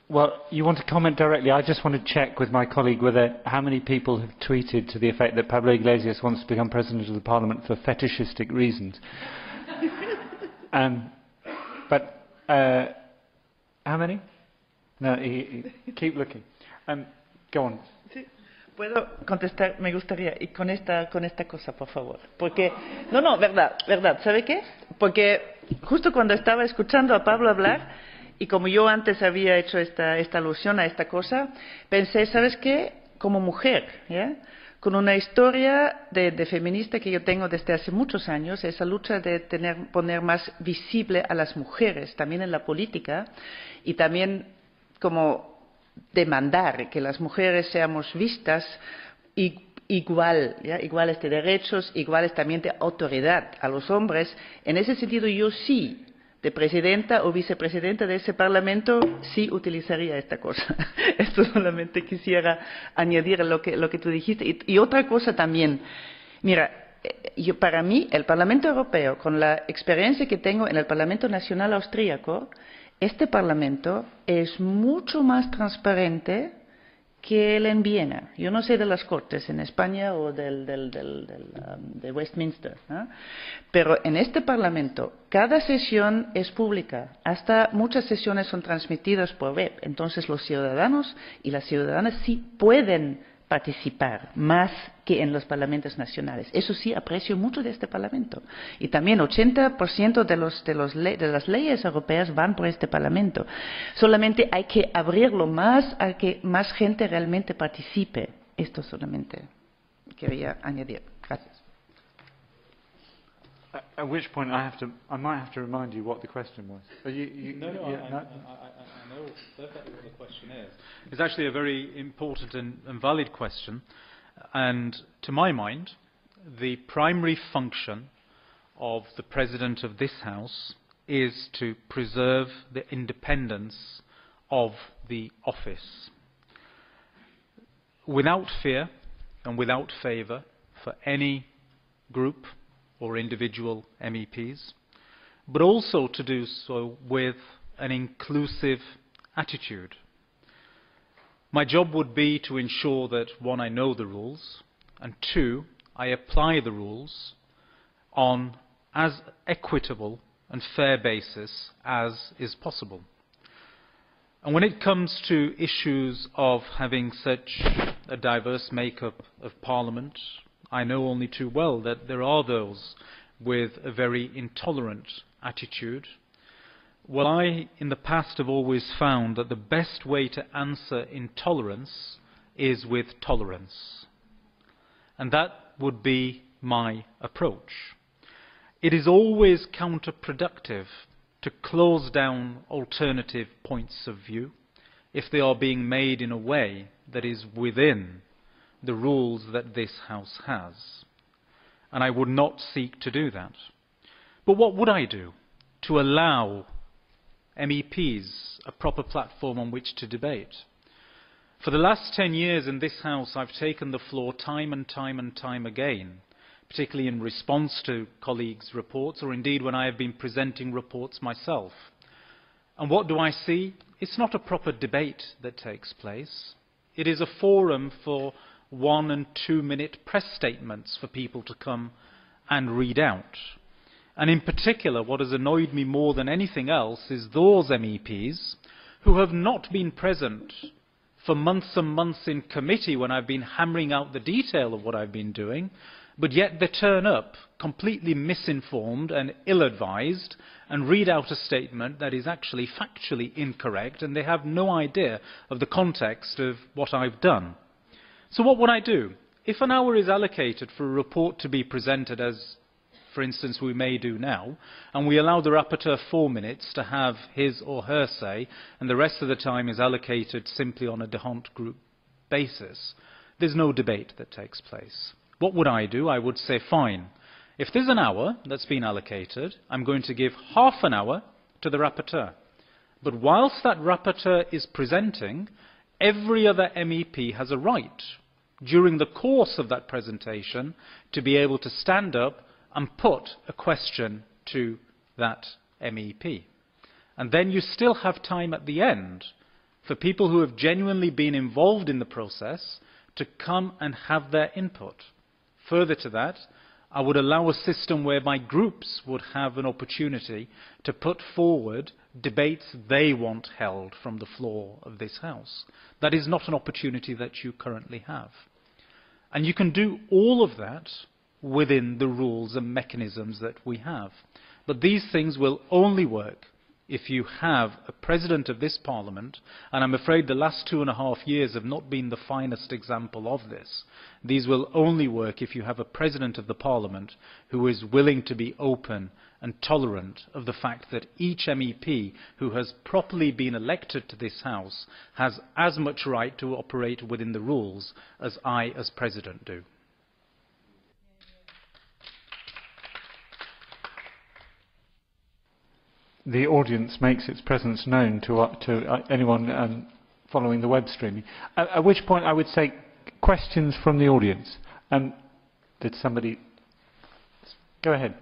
Well, you want to comment directly? I just want to check with my colleague whether how many people have tweeted to the effect that Pablo Iglesias wants to become president of the Parliament for fetishistic reasons. But how many? No, keep looking. Go on. Puedo contestar, me gustaría, y con esta cosa, por favor. Porque, no, verdad, ¿sabe qué? Porque justo cuando estaba escuchando a Pablo hablar, y como yo antes había hecho esta alusión a esta cosa, pensé, ¿sabes qué? Como mujer, ¿ya? Con una historia de feminista que yo tengo desde hace muchos años, esa lucha de poner más visible a las mujeres, también en la política, y también como demandar que las mujeres seamos vistas iguales de derechos, iguales también de autoridad a los hombres. En ese sentido, yo sí, de presidenta o vicepresidenta de ese Parlamento, sí utilizaría esta cosa. Esto solamente quisiera añadir lo que tú dijiste. Y otra cosa también, mira, para mí, el Parlamento Europeo, con la experiencia que tengo en el Parlamento Nacional Austríaco, este Parlamento es mucho más transparente que el en Viena. Yo no sé de las Cortes en España o de Westminster, ¿no? Pero en este Parlamento cada sesión es pública. Hasta muchas sesiones son transmitidas por web. Entonces los ciudadanos y las ciudadanas sí pueden participar más que en los parlamentos nacionales. Eso sí, aprecio mucho de este Parlamento. Y también 80% de las leyes europeas van por este Parlamento. Solamente hay que abrirlo más a que más gente realmente participe. Esto solamente quería añadir. Gracias. At which point I might have to remind you what the question was. No, I know perfectly what the question is. It's actually a very important and valid question. And to my mind, the primary function of the President of this House is to preserve the independence of the office, without fear and without favour for any group or individual MEPs, but also to do so with an inclusive attitude. My job would be to ensure that, one, I know the rules, and two, I apply the rules on as equitable and fair basis as is possible. And when it comes to issues of having such a diverse makeup of Parliament, I know only too well that there are those with a very intolerant attitude. Well, I, in the past, have always found that the best way to answer intolerance is with tolerance. And that would be my approach. It is always counterproductive to close down alternative points of view if they are being made in a way that is within the rules that this House has. And I would not seek to do that. But what would I do to allow MEPs a proper platform on which to debate? For the last 10 years in this House, I've taken the floor time and time again, particularly in response to colleagues' reports, or indeed when I have been presenting reports myself. And what do I see? It's not a proper debate that takes place. It is a forum for 1- and 2-minute press statements for people to come and read out. And in particular, what has annoyed me more than anything else is those MEPs who have not been present for months and months in committee when I've been hammering out the detail of what I've been doing, but yet they turn up completely misinformed and ill-advised and read out a statement that is actually factually incorrect, and they have no idea of the context of what I've done. So what would I do? If an hour is allocated for a report to be presented, as for instance we may do now, and we allow the rapporteur 4 minutes to have his or her say, and the rest of the time is allocated simply on a D'Hondt group basis, there's no debate that takes place. What would I do? I would say, fine, if there's an hour that's been allocated, I'm going to give half an hour to the rapporteur. But whilst that rapporteur is presenting, every other MEP has a right, during the course of that presentation, to be able to stand up and put a question to that MEP. And then you still have time at the end for people who have genuinely been involved in the process to come and have their input. Further to that, I would allow a system whereby groups would have an opportunity to put forward debates they want held from the floor of this House. That is not an opportunity that you currently have. And you can do all of that within the rules and mechanisms that we have. But these things will only work if you have a President of this Parliament, and I'm afraid the last 2.5 years have not been the finest example of this. These will only work if you have a President of the Parliament who is willing to be open and tolerant of the fact that each MEP who has properly been elected to this House has as much right to operate within the rules as I, as President, do. The audience makes its presence known to anyone following the web streaming. At which point I would say questions from the audience. Did somebody... Go ahead.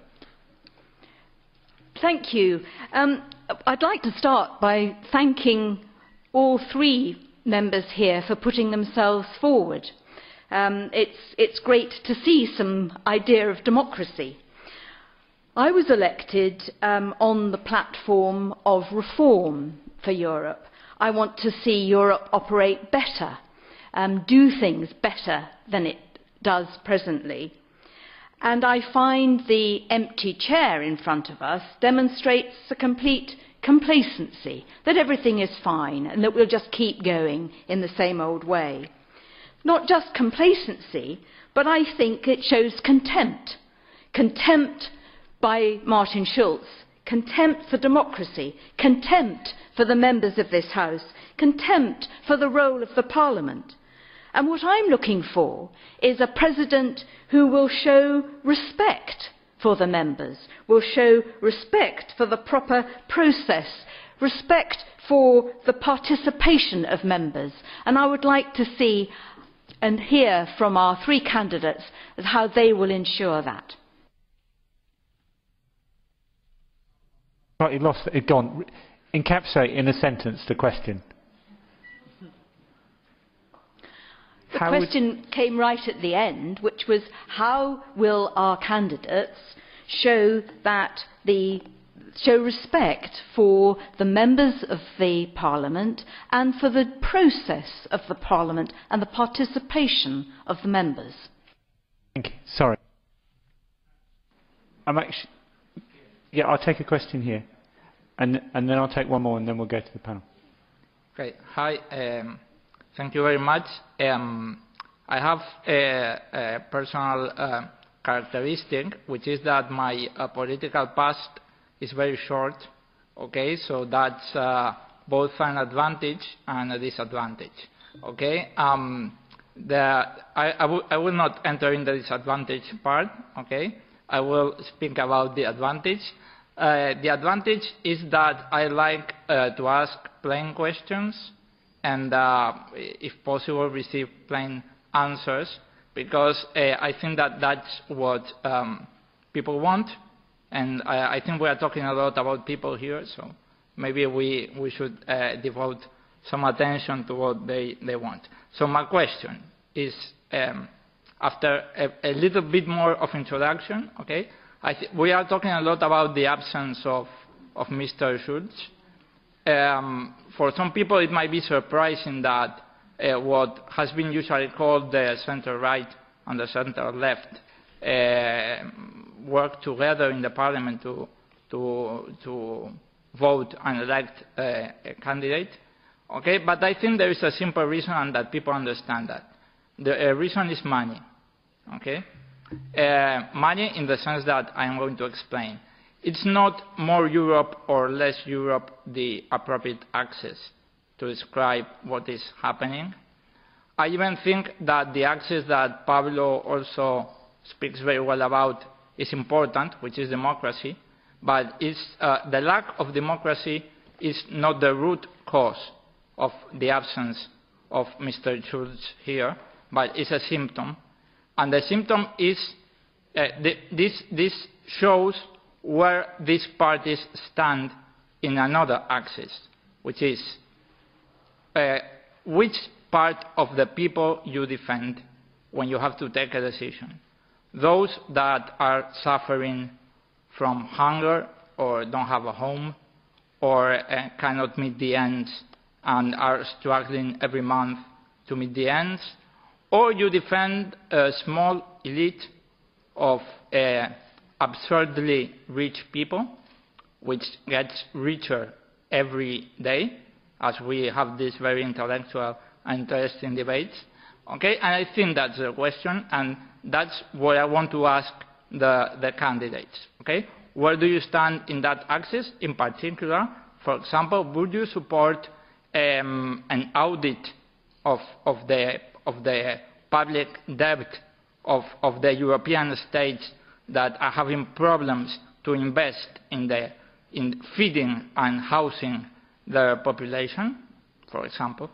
Thank you. I'd like to start by thanking all 3 members here for putting themselves forward. It's great to see some idea of democracy. I was elected on the platform of reform for Europe. I want to see Europe operate better, do things better than it does presently. And I find the empty chair in front of us demonstrates a complete complacency, that everything is fine and that we'll just keep going in the same old way. Not just complacency, but I think it shows contempt. Contempt by Martin Schulz, contempt for democracy, contempt for the members of this House, contempt for the role of the Parliament. And what I'm looking for is a President who will show respect for the members, will show respect for the proper process, respect for the participation of members. And I would like to see and hear from our three candidates as how they will ensure that. Right, you lost it. Go on. Encapsulate in a sentence the question. The question came right at the end, which was how will our candidates show respect for the members of the Parliament and for the process of the Parliament and the participation of the members? Thank you. Sorry. Yeah, I'll take a question here, and then I'll take one more, and then we'll go to the panel. Okay. Hi. Thank you very much. I have a personal characteristic, which is that my political past is very short. Okay, so that's both an advantage and a disadvantage. Okay. I will not enter in the disadvantage part. Okay. I will speak about the advantage. The advantage is that I like to ask plain questions and, if possible, receive plain answers, because I think that that's what people want, and I think we are talking a lot about people here, so maybe we should devote some attention to what they want. So my question is, after a little bit more of introduction, okay, we are talking a lot about the absence of Mr. Schulz. For some people, it might be surprising that what has been usually called the center-right and the center-left work together in the Parliament to vote and elect a candidate. Okay, but I think there is a simple reason, and that people understand that. The reason is money. Okay, money in the sense that I am going to explain. It's not more Europe or less Europe the appropriate access to describe what is happening. I even think that the access that Pablo also speaks very well about is important, which is democracy, but the lack of democracy is not the root cause of the absence of Mr. Schulz here, but it's a symptom. And the symptom is, this shows where these parties stand in another axis, which is which part of the people you defend when you have to take a decision. Those that are suffering from hunger or don't have a home or cannot meet the ends and are struggling every month to meet the ends, or you defend a small elite of absurdly rich people, which gets richer every day, as we have these very intellectual and interesting debates. Okay, and I think that's the question, and that's what I want to ask the candidates. Okay, where do you stand in that axis? In particular, for example, would you support an audit of the public debt of the European states that are having problems to invest in feeding and housing their population, for example?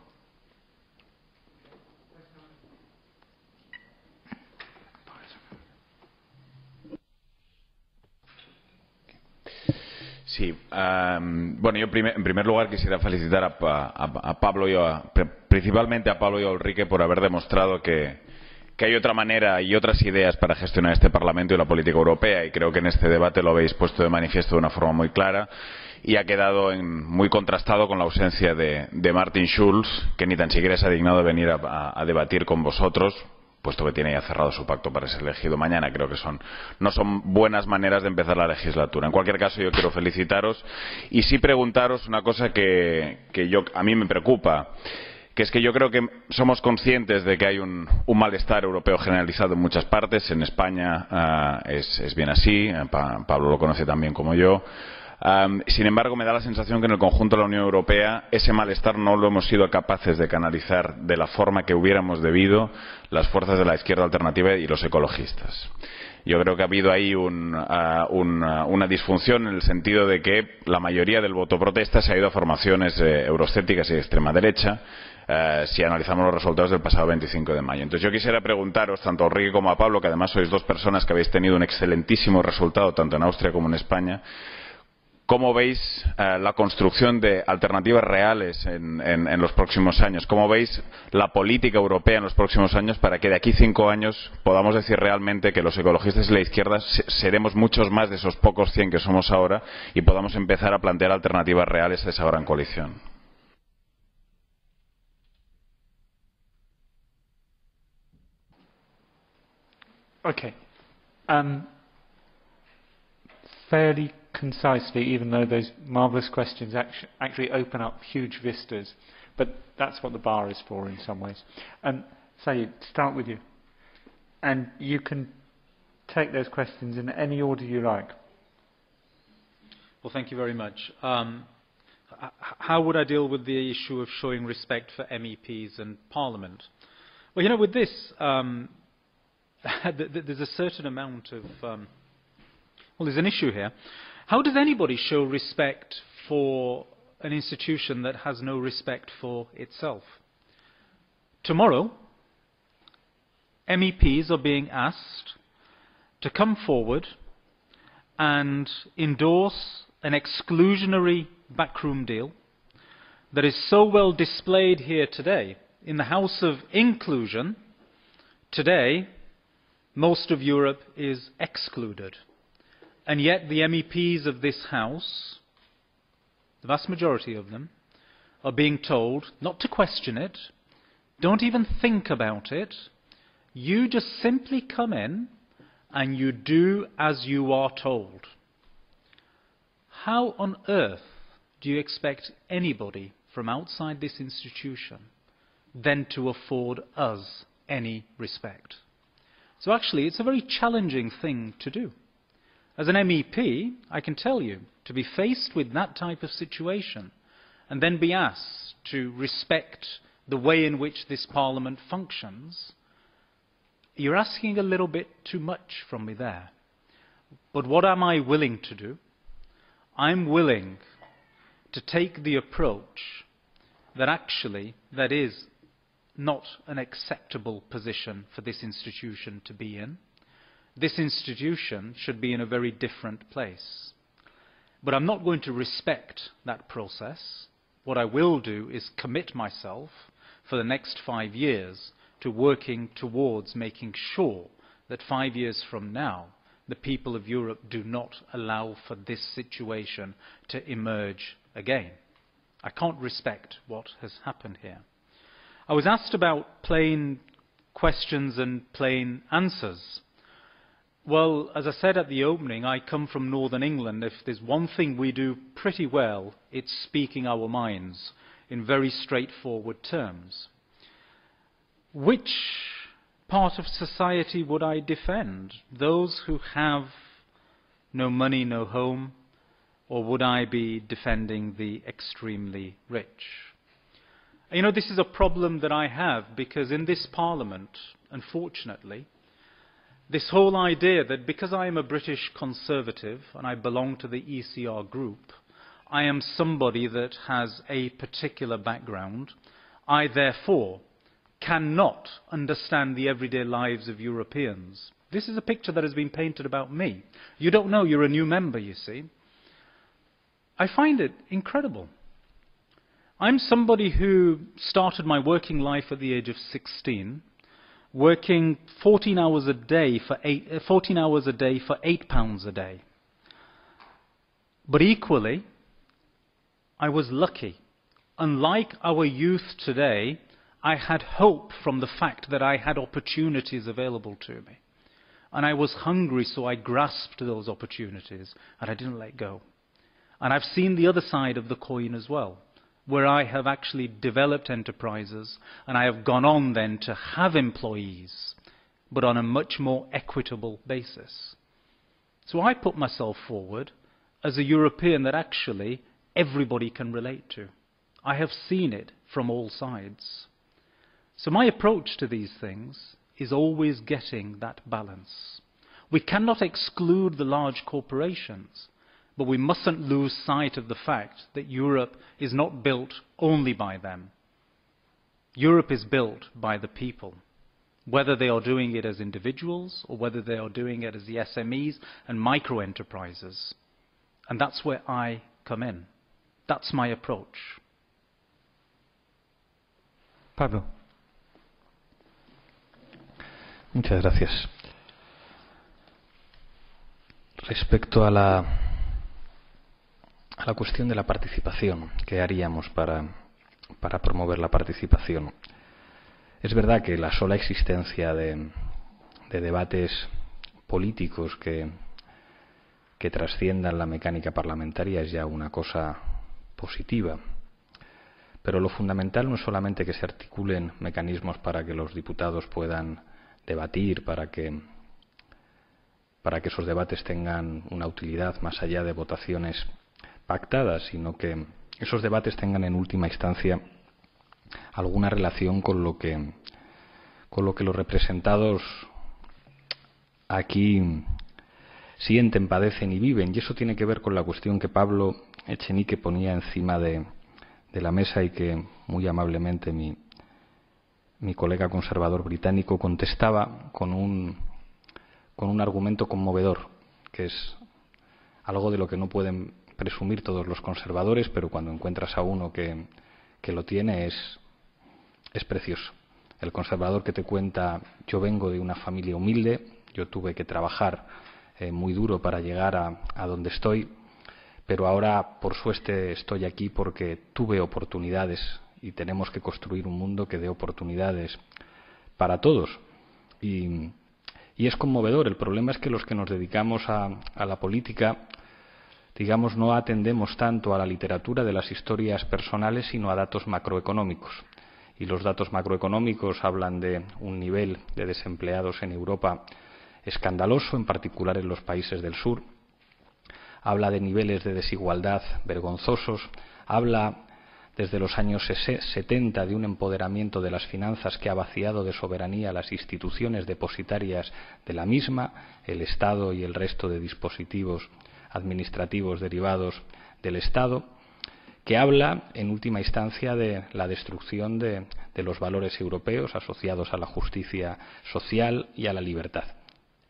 Sí, bueno, yo en primer lugar quisiera felicitar a Pablo principalmente a Pablo y a Ulrike por haber demostrado que hay otra manera y otras ideas para gestionar este Parlamento y la política europea, y creo que en este debate lo habéis puesto de manifiesto de una forma muy clara y ha quedado muy contrastado con la ausencia de Martin Schulz, que ni tan siquiera se ha dignado venir a debatir con vosotros, puesto que tiene ya cerrado su pacto para ser elegido mañana. Creo que no son buenas maneras de empezar la legislatura. En cualquier caso, yo quiero felicitaros y sí preguntaros una cosa que a mí me preocupa, que es que yo creo que somos conscientes de que hay un malestar europeo generalizado en muchas partes. En España es bien así, Pablo lo conoce tan bien como yo. Sin embargo, me da la sensación que en el conjunto de la Unión Europea ese malestar no lo hemos sido capaces de canalizar de la forma que hubiéramos debido las fuerzas de la izquierda alternativa y los ecologistas. Yo creo que ha habido ahí una disfunción en el sentido de que la mayoría del voto protesta se ha ido a formaciones euroscépticas y de extrema derecha, si analizamos los resultados del pasado 25 de mayo. Entonces yo quisiera preguntaros, tanto a Ulrike como a Pablo, que además sois dos personas que habéis tenido un excelentísimo resultado tanto en Austria como en España, ¿cómo veis la construcción de alternativas reales en los próximos años? ¿Cómo veis la política europea en los próximos años para que de aquí 5 años podamos decir realmente que los ecologistas y la izquierda seremos muchos más de esos pocos 100 que somos ahora y podamos empezar a plantear alternativas reales a esa gran coalición? Okay. Fairly concisely, even though those marvellous questions actually open up huge vistas, but that's what the bar is for in some ways. Sajjad, start with you. And you can take those questions in any order you like. Well, thank you very much. How would I deal with the issue of showing respect for MEPs and Parliament? Well, you know, with this, there's a certain amount of... well, there's an issue here. How does anybody show respect for an institution that has no respect for itself? Tomorrow, MEPs are being asked to come forward and endorse an exclusionary backroom deal that is so well displayed here today. In the House of Inclusion, today, most of Europe is excluded. And yet the MEPs of this House, the vast majority of them, are being told not to question it, don't even think about it, you just simply come in and you do as you are told. How on earth do you expect anybody from outside this institution then to afford us any respect? So actually, it's a very challenging thing to do. As an MEP, I can tell you, to be faced with that type of situation and then be asked to respect the way in which this Parliament functions, you're asking a little bit too much from me there. But what am I willing to do? I'm willing to take the approach that actually that is not an acceptable position for this institution to be in. This institution should be in a very different place. But I'm not going to respect that process. What I will do is commit myself for the next 5 years to working towards making sure that 5 years from now, the people of Europe do not allow for this situation to emerge again. I can't respect what has happened here. I was asked about plain questions and plain answers. Well, as I said at the opening, I come from Northern England. If there's one thing we do pretty well, it's speaking our minds in very straightforward terms. Which part of society would I defend? Those who have no money, no home? Or would I be defending the extremely rich? You know, this is a problem that I have because in this Parliament, unfortunately, this whole idea that because I am a British Conservative and I belong to the ECR group, I am somebody that has a particular background, I therefore cannot understand the everyday lives of Europeans. This is a picture that has been painted about me. You don't know, you're a new member, you see. I find it incredible. I'm somebody who started my working life at the age of 16, working 14 hours a day for £8 a day. But equally, I was lucky. Unlike our youth today, I had hope from the fact that I had opportunities available to me. And I was hungry, so I grasped those opportunities, and I didn't let go. And I've seen the other side of the coin as well, where I have actually developed enterprises, and I have gone on then to have employees, but on a much more equitable basis. So I put myself forward as a European that actually everybody can relate to. I have seen it from all sides. So my approach to these things is always getting that balance. We cannot exclude the large corporations, but we mustn't lose sight of the fact that Europe is not built only by them. Europe is built by the people, whether they are doing it as individuals or whether they are doing it as the SMEs and micro-enterprises. And that's where I come in. That's my approach. Pablo. Muchas gracias. Respecto a la cuestión de la participación, ¿qué haríamos para promover la participación? Es verdad que la sola existencia de debates políticos que trasciendan la mecánica parlamentaria es ya una cosa positiva. Pero lo fundamental no es solamente que se articulen mecanismos para que los diputados puedan debatir, para que esos debates tengan una utilidad más allá de votaciones pactadas, sino que esos debates tengan en última instancia alguna relación con lo que los representados aquí sienten, padecen y viven. Y eso tiene que ver con la cuestión que Pablo Echenique ponía encima de la mesa y que muy amablemente mi colega conservador británico contestaba con un argumento conmovedor, que es algo de lo que no pueden presumir todos los conservadores, pero cuando encuentras a uno que lo tiene es precioso. El conservador que te cuenta: yo vengo de una familia humilde, yo tuve que trabajar muy duro para llegar a donde estoy, pero ahora por suerte estoy aquí porque tuve oportunidades y tenemos que construir un mundo que dé oportunidades para todos. Y es conmovedor. El problema es que los que nos dedicamos a la política, digamos, no atendemos tanto a la literatura de las historias personales, sino a datos macroeconómicos. Y los datos macroeconómicos hablan de un nivel de desempleados en Europa escandaloso, en particular en los países del sur. Habla de niveles de desigualdad vergonzosos. Habla desde los años 70 de un empoderamiento de las finanzas que ha vaciado de soberanía las instituciones depositarias de la misma, el Estado y el resto de dispositivos administrativos derivados del Estado, que habla en última instancia de la destrucción de los valores europeos asociados a la justicia social y a la libertad.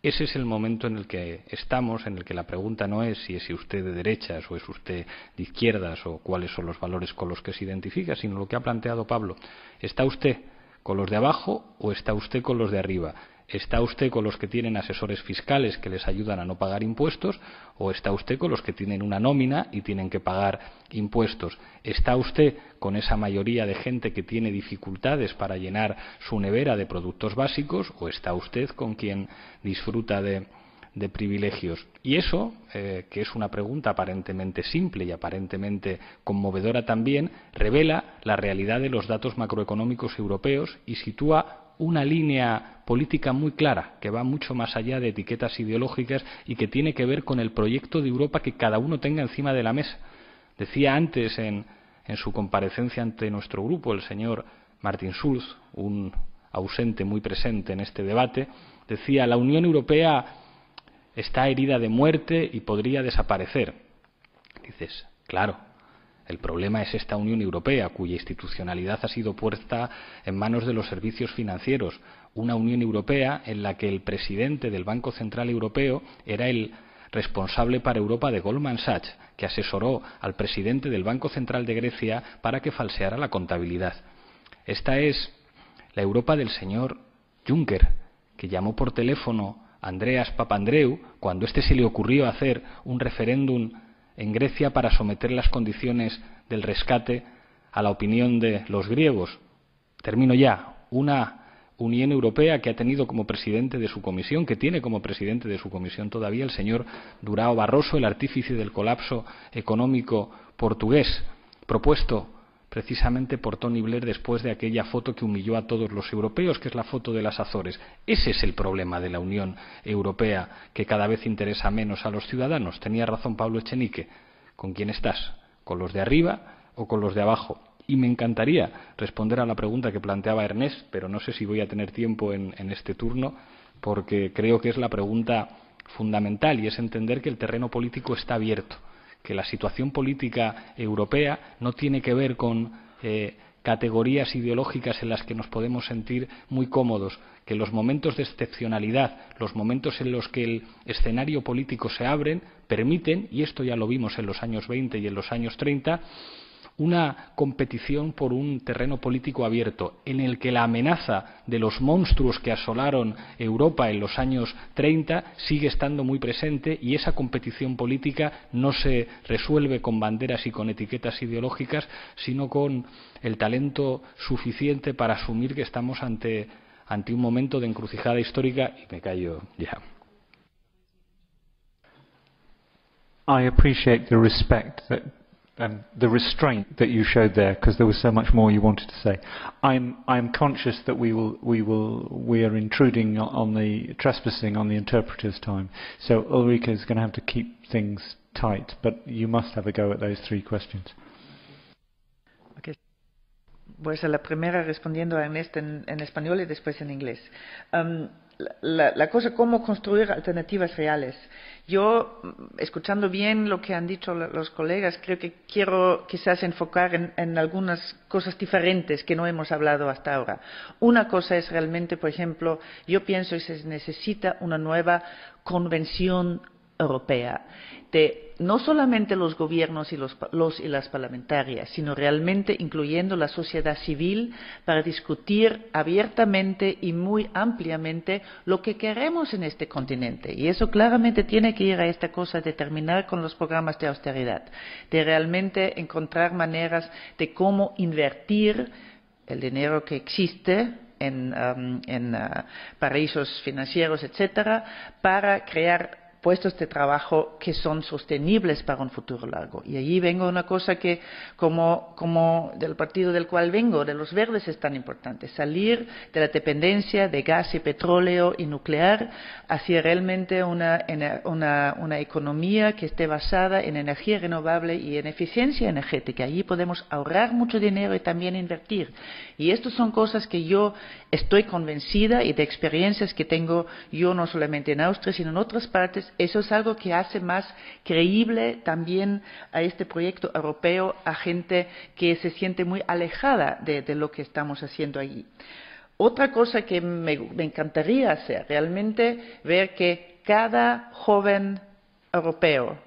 Ese es el momento en el que estamos, en el que la pregunta no es si es usted de derechas o es usted de izquierdas o cuáles son los valores con los que se identifica, sino lo que ha planteado Pablo. ¿Está usted con los de abajo o está usted con los de arriba? ¿Está usted con los que tienen asesores fiscales que les ayudan a no pagar impuestos o está usted con los que tienen una nómina y tienen que pagar impuestos? ¿Está usted con esa mayoría de gente que tiene dificultades para llenar su nevera de productos básicos o está usted con quien disfruta de privilegios? Y eso, que es una pregunta aparentemente simple y aparentemente conmovedora también, revela la realidad de los datos macroeconómicos europeos y sitúa una línea política muy clara, que va mucho más allá de etiquetas ideológicas y que tiene que ver con el proyecto de Europa que cada uno tenga encima de la mesa. Decía antes en su comparecencia ante nuestro grupo el señor Martin Schulz, un ausente muy presente en este debate, decía: la Unión Europea está herida de muerte y podría desaparecer. Dices, claro, el problema es esta Unión Europea, cuya institucionalidad ha sido puesta en manos de los servicios financieros. Una Unión Europea en la que el presidente del Banco Central Europeo era el responsable para Europa de Goldman Sachs, que asesoró al presidente del Banco Central de Grecia para que falseara la contabilidad. Esta es la Europa del señor Juncker, que llamó por teléfono a Andreas Papandreou cuando éste se le ocurrió hacer un referéndum en Grecia para someter las condiciones del rescate a la opinión de los griegos. Termino ya. Una Unión Europea que ha tenido como presidente de su comisión, que tiene como presidente de su comisión todavía el señor Durão Barroso, el artífice del colapso económico portugués, propuesto precisamente por Tony Blair después de aquella foto que humilló a todos los europeos, que es la foto de las Azores. Ese es el problema de la Unión Europea, que cada vez interesa menos a los ciudadanos. Tenía razón Pablo Echenique. ¿Con quién estás? ¿Con los de arriba o con los de abajo? Y me encantaría responder a la pregunta que planteaba Ernest, pero no sé si voy a tener tiempo en este turno, porque creo que es la pregunta fundamental, y es entender que el terreno político está abierto, que la situación política europea no tiene que ver con categorías ideológicas en las que nos podemos sentir muy cómodos, que los momentos de excepcionalidad, los momentos en los que el escenario político se abren, permiten, y esto ya lo vimos en los años 20 y en los años 30, una competición por un terreno político abierto, en el que la amenaza de los monstruos que asolaron Europa en los años 30 sigue estando muy presente, y esa competición política no se resuelve con banderas y con etiquetas ideológicas, sino con el talento suficiente para asumir que estamos ante un momento de encrucijada histórica. Y me callo ya. I appreciate the respect that the restraint that you showed there, because there was so much more you wanted to say. I'm conscious that we are intruding on the trespassing on the interpreters' time. So Ulrike is going to have to keep things tight, but you must have a go at those 3 questions. Okay. Pues a la primera respondiendo a Ernest en español y después en inglés. La cosa, cómo construir alternativas reales. Yo, escuchando bien lo que han dicho los colegas, creo que quiero quizás enfocar en algunas cosas diferentes que no hemos hablado hasta ahora. Una cosa es realmente, por ejemplo, yo pienso que se necesita una nueva convención europea, de no solamente los gobiernos y los y las parlamentarias, sino realmente incluyendo la sociedad civil para discutir abiertamente y muy ampliamente lo que queremos en este continente. Y eso claramente tiene que ir a esta cosa de terminar con los programas de austeridad, de realmente encontrar maneras de cómo invertir el dinero que existe en paraísos financieros, etcétera, para crear puestos de trabajo que son sostenibles para un futuro largo. Y allí vengo una cosa que, como del partido del cual vengo, de los verdes, es tan importante: salir de la dependencia de gas y petróleo y nuclear hacia realmente una economía que esté basada en energía renovable y en eficiencia energética. Allí podemos ahorrar mucho dinero y también invertir. Y estas son cosas que yo estoy convencida, y de experiencias que tengo yo no solamente en Austria, sino en otras partes. Eso es algo que hace más creíble también a este proyecto europeo a gente que se siente muy alejada de lo que estamos haciendo allí. Otra cosa que me encantaría hacer, realmente ver que cada joven europeo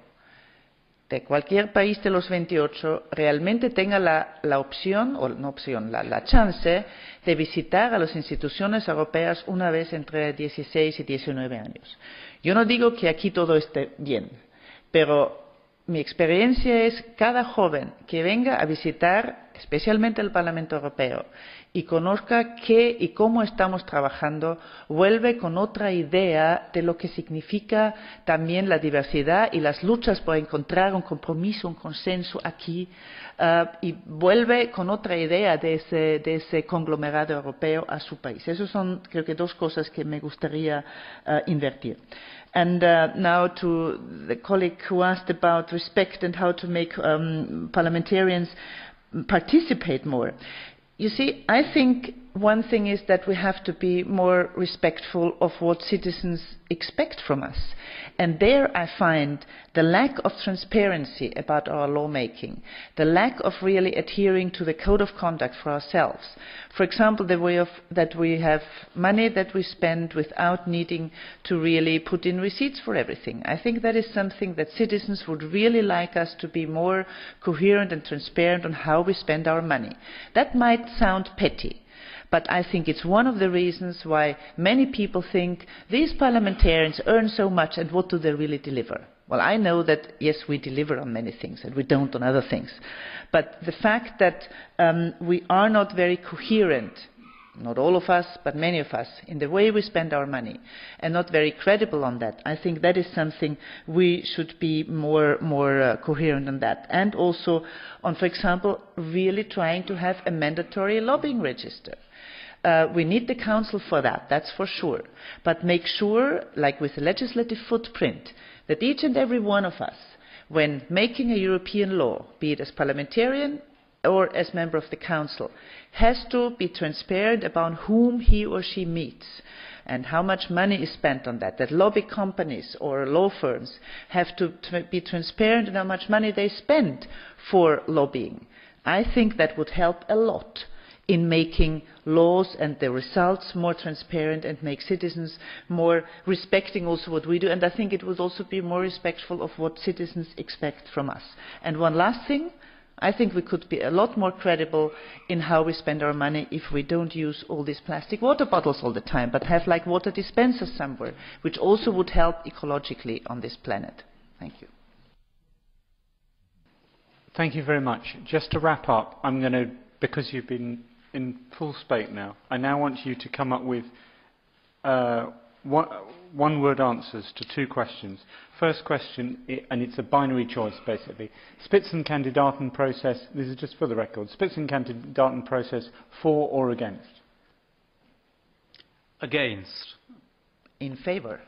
de cualquier país de los 28 realmente tenga la opción, o no opción, la chance de visitar a las instituciones europeas una vez entre 16 y 19 años. Yo no digo que aquí todo esté bien, pero mi experiencia es cada joven que venga a visitar especialmente el Parlamento Europeo y conozca qué y cómo estamos trabajando, vuelve con otra idea de lo que significa también la diversidad y las luchas por encontrar un compromiso, un consenso aquí, y vuelve con otra idea de ese conglomerado europeo a su país. Esas son, creo que, 2 cosas que me gustaría invertir. And now to the colleague who asked about respect and how to make parliamentarians participate more. You see, I think one thing is that we have to be more respectful of what citizens expect from us. And there I find the lack of transparency about our lawmaking, the lack of really adhering to the code of conduct for ourselves. For example, the way that we have money that we spend without needing to really put in receipts for everything. I think that is something that citizens would really like us to be more coherent and transparent on how we spend our money. That might sound petty, but I think it's one of the reasons why many people think these parliamentarians earn so much, and what do they really deliver? Well, I know that, yes, we deliver on many things and we don't on other things. But the fact that we are not very coherent not all of us, but many of us, in the way we spend our money, and not very credible on that. I think that is something we should be more coherent on that. And also on, for example, really trying to have a mandatory lobbying register. We need the Council for that, that's for sure. But make sure, like with the legislative footprint, that each and every one of us, when making a European law, be it as parliamentarian or as member of the Council, has to be transparent about whom he or she meets and how much money is spent on that. That lobby companies or law firms have to be transparent in how much money they spend for lobbying. I think that would help a lot in making laws and the results more transparent and make citizens more respecting also what we do. And I think it would also be more respectful of what citizens expect from us. And one last thing, I think we could be a lot more credible in how we spend our money if we don't use all these plastic water bottles all the time, but have like water dispensers somewhere, which also would help ecologically on this planet. Thank you. Thank you very much. Just to wrap up, I'm going to, because you've been in full spate now, I now want you to come up with one-word answers to two questions. First question, and it's a binary choice basically. Spitzenkandidatenprozess, this is just for the record, Spitzenkandidatenprozess for or against? Against. In favor.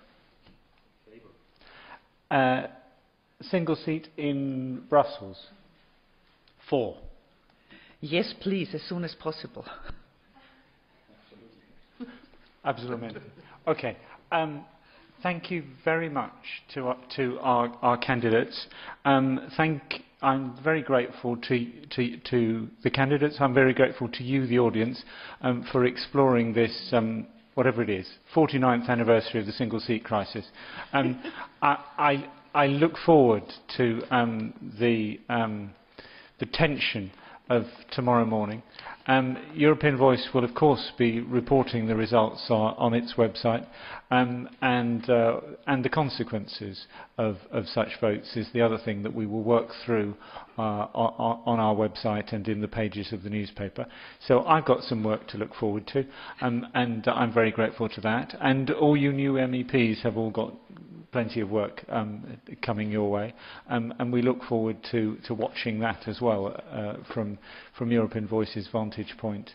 Single seat in Brussels? For. Yes, please, as soon as possible. Absolutely. Okay. Thank you very much to our candidates. I'm very grateful to the candidates. I'm very grateful to you, the audience, for exploring this, whatever it is, 49th anniversary of the single seat crisis. I look forward to the tension of tomorrow morning. European Voice will of course be reporting the results on its website, and the consequences of such votes is the other thing that we will work through on our website and in the pages of the newspaper. So I've got some work to look forward to, and I'm very grateful to that. And all you new MEPs have all got plenty of work coming your way, and we look forward to watching that as well from European Voice's vantage point,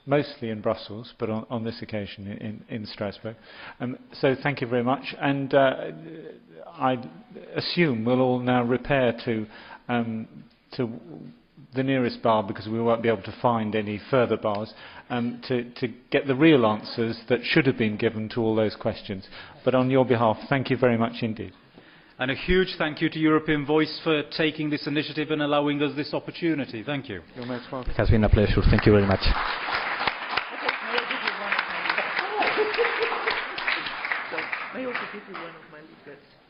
mostly in Brussels, but on this occasion in Strasbourg. So thank you very much, and I assume we'll all now repair to the nearest bar, because we won't be able to find any further bars, to get the real answers that should have been given to all those questions. But on your behalf, thank you very much indeed. And a huge thank you to European Voice for taking this initiative and allowing us this opportunity. Thank you. You're most welcome. It has been a pleasure. Thank you very much. May I also give you one of my leaflets?